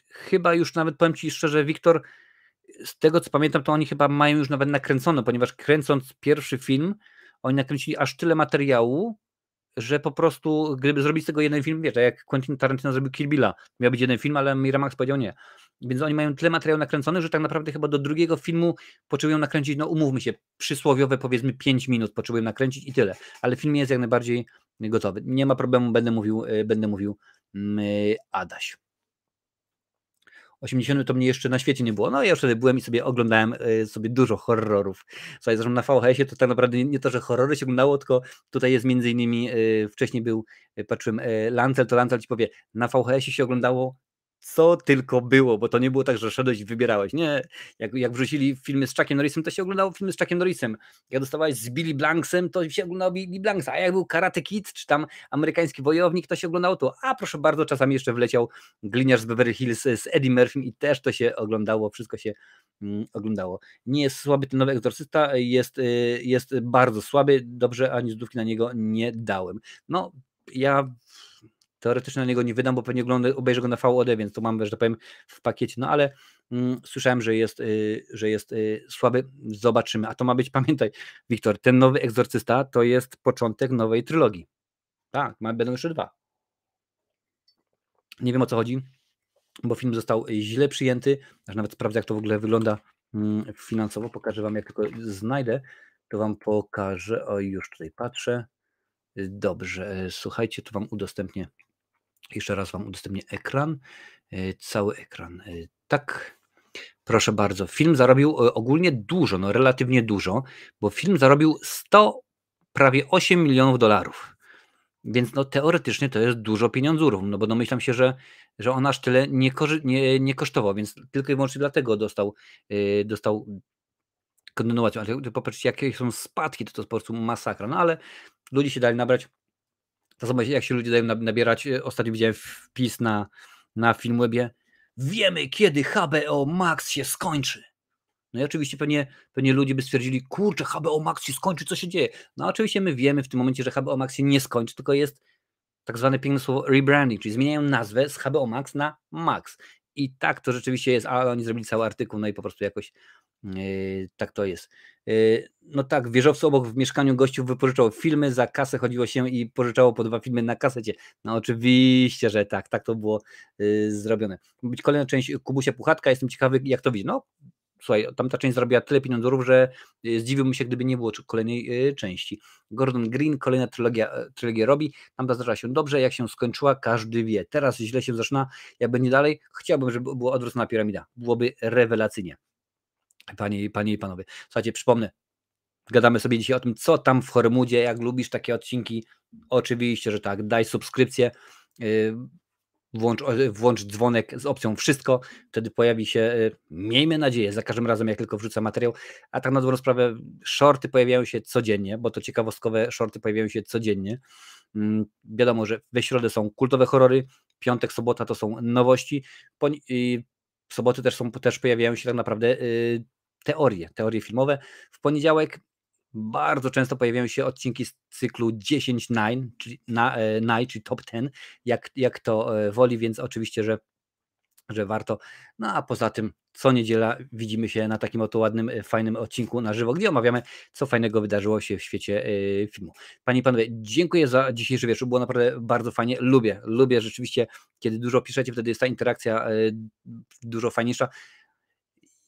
Chyba już nawet powiem Ci szczerze, Wiktor, z tego co pamiętam, to oni chyba mają już nawet nakręcone, ponieważ kręcąc pierwszy film, oni nakręcili aż tyle materiału, że po prostu gdyby zrobić z tego jeden film, wiesz, jak Quentin Tarantino zrobił Kill Billa, miał być jeden film, ale Miramax powiedział nie. Więc oni mają tyle materiału nakręcony, że tak naprawdę chyba do drugiego filmu potrzebują nakręcić, no umówmy się, przysłowiowe powiedzmy 5 minut potrzebują nakręcić i tyle. Ale film jest jak najbardziej gotowy. Nie ma problemu, będę mówił Adaś. 80 to mnie jeszcze na świecie nie było. No ja już wtedy byłem i sobie oglądałem sobie dużo horrorów. Słuchaj, zresztą na VHS-ie to tak naprawdę nie to, że horrory się oglądało, tylko tutaj jest między innymi, wcześniej był, patrzyłem, Lancel, to Lancel ci powie, na VHS-ie się oglądało co tylko było, bo to nie było tak, że szedłeś i wybierałeś. Nie, jak wrzucili filmy z Chuckiem Norrisem, to się oglądało filmy z Chuckiem Norrisem. Jak dostawałeś z Billy Blanksem, to się oglądało Billy Blanksa, a jak był Karate Kid, czy tam Amerykański Wojownik, to się oglądało to. A proszę bardzo, czasami jeszcze wleciał Gliniarz z Beverly Hills z Eddie Murphy i też to się oglądało, wszystko się oglądało. Nie jest słaby ten nowy Egzorcysta, jest bardzo słaby, dobrze, ani złotówki na niego nie dałem. No, ja teoretycznie na niego nie wydam, bo pewnie obejrzę go na VOD, więc to mam, że tak powiem, w pakiecie, no ale słyszałem, że jest słaby, zobaczymy. A to ma być, pamiętaj, Wiktor, ten nowy Egzorcysta to jest początek nowej trylogii. Tak, będą jeszcze 2. Nie wiem o co chodzi, bo film został źle przyjęty, aż nawet sprawdzę jak to w ogóle wygląda finansowo, pokażę Wam jak tylko znajdę, to Wam pokażę, oj już tutaj patrzę, dobrze, słuchajcie, to Wam udostępnię, jeszcze raz Wam udostępnię ekran, cały ekran, tak, proszę bardzo, film zarobił ogólnie dużo, no relatywnie dużo, bo film zarobił prawie 8 milionów dolarów. Więc no teoretycznie to jest dużo pieniądzurów, no bo domyślam się, że on aż tyle nie kosztował, więc tylko i wyłącznie dlatego dostał kontynuację. Ale popatrzcie, jakie są spadki, to jest po prostu masakra. No ale ludzie się dali nabrać. To samo jak się ludzie dają nabierać. Ostatnio widziałem wpis na Filmwebie. Wiemy, kiedy HBO Max się skończy. No i oczywiście pewnie ludzie by stwierdzili, kurczę, HBO Max się skończy, co się dzieje? No oczywiście my wiemy w tym momencie, że HBO Max się nie skończy, tylko jest tak zwane piękne słowo rebranding, czyli zmieniają nazwę z HBO Max na Max. I tak to rzeczywiście jest, ale oni zrobili cały artykuł, no i po prostu jakoś tak to jest. No tak, wieżowcu obok w mieszkaniu gościów wypożyczał filmy, za kasę chodziło się i pożyczało po 2 filmy na kasecie. No oczywiście, że tak to było zrobione. Być kolejna część Kubusia Puchatka, jestem ciekawy jak to widzi. No słuchaj, tamta część zarobiła tyle pieniądzów, że zdziwiłbym się, gdyby nie było kolejnej części. Gordon Green, kolejna trylogia robi, tamta zaczęła się dobrze, jak się skończyła, każdy wie. Teraz źle się zaczyna, jak będzie dalej, chciałbym, żeby była odwrócona piramida. Byłoby rewelacyjnie. Panie i panowie, słuchajcie, przypomnę, gadamy sobie dzisiaj o tym, co tam w Hormudzie, jak lubisz takie odcinki, oczywiście, że tak, daj subskrypcję, włącz dzwonek z opcją wszystko, wtedy pojawi się, miejmy nadzieję, za każdym razem jak tylko wrzucę materiał, a tak na dobrą sprawę shorty pojawiają się codziennie, bo to ciekawostkowe shorty pojawiają się codziennie. Wiadomo, że we środę są kultowe horrory, piątek, sobota to są nowości, w soboty też pojawiają się tak naprawdę teorie filmowe. W poniedziałek bardzo często pojawiają się odcinki z cyklu 10 Nine, czyli Top 10, jak to woli, więc oczywiście, że warto. No a poza tym co niedziela widzimy się na takim oto ładnym, fajnym odcinku na żywo, gdzie omawiamy, co fajnego wydarzyło się w świecie filmu. Panie i panowie, dziękuję za dzisiejszy wieczór, było naprawdę bardzo fajnie. Lubię rzeczywiście, kiedy dużo piszecie, wtedy jest ta interakcja dużo fajniejsza.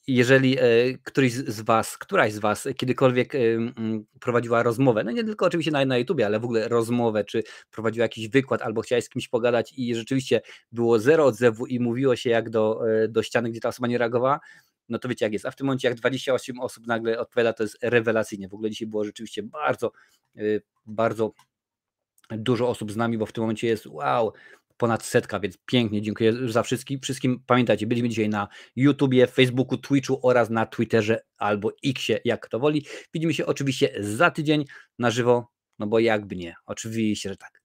Jeżeli któraś z Was kiedykolwiek prowadziła rozmowę, no nie tylko oczywiście na YouTubie, ale w ogóle rozmowę, czy prowadziła jakiś wykład, albo chciałaś z kimś pogadać i rzeczywiście było zero odzewu i mówiło się jak do ściany, gdzie ta osoba nie reagowała, no to wiecie jak jest. A w tym momencie jak 28 osób nagle odpowiada, to jest rewelacyjnie. W ogóle dzisiaj było rzeczywiście bardzo dużo osób z nami, bo w tym momencie jest ponad 100, więc pięknie, dziękuję za wszystkim. Pamiętajcie, byliśmy dzisiaj na YouTubie, Facebooku, Twitchu oraz na Twitterze albo Xie, jak kto woli. Widzimy się oczywiście za tydzień na żywo, no bo jakby nie, oczywiście, że tak.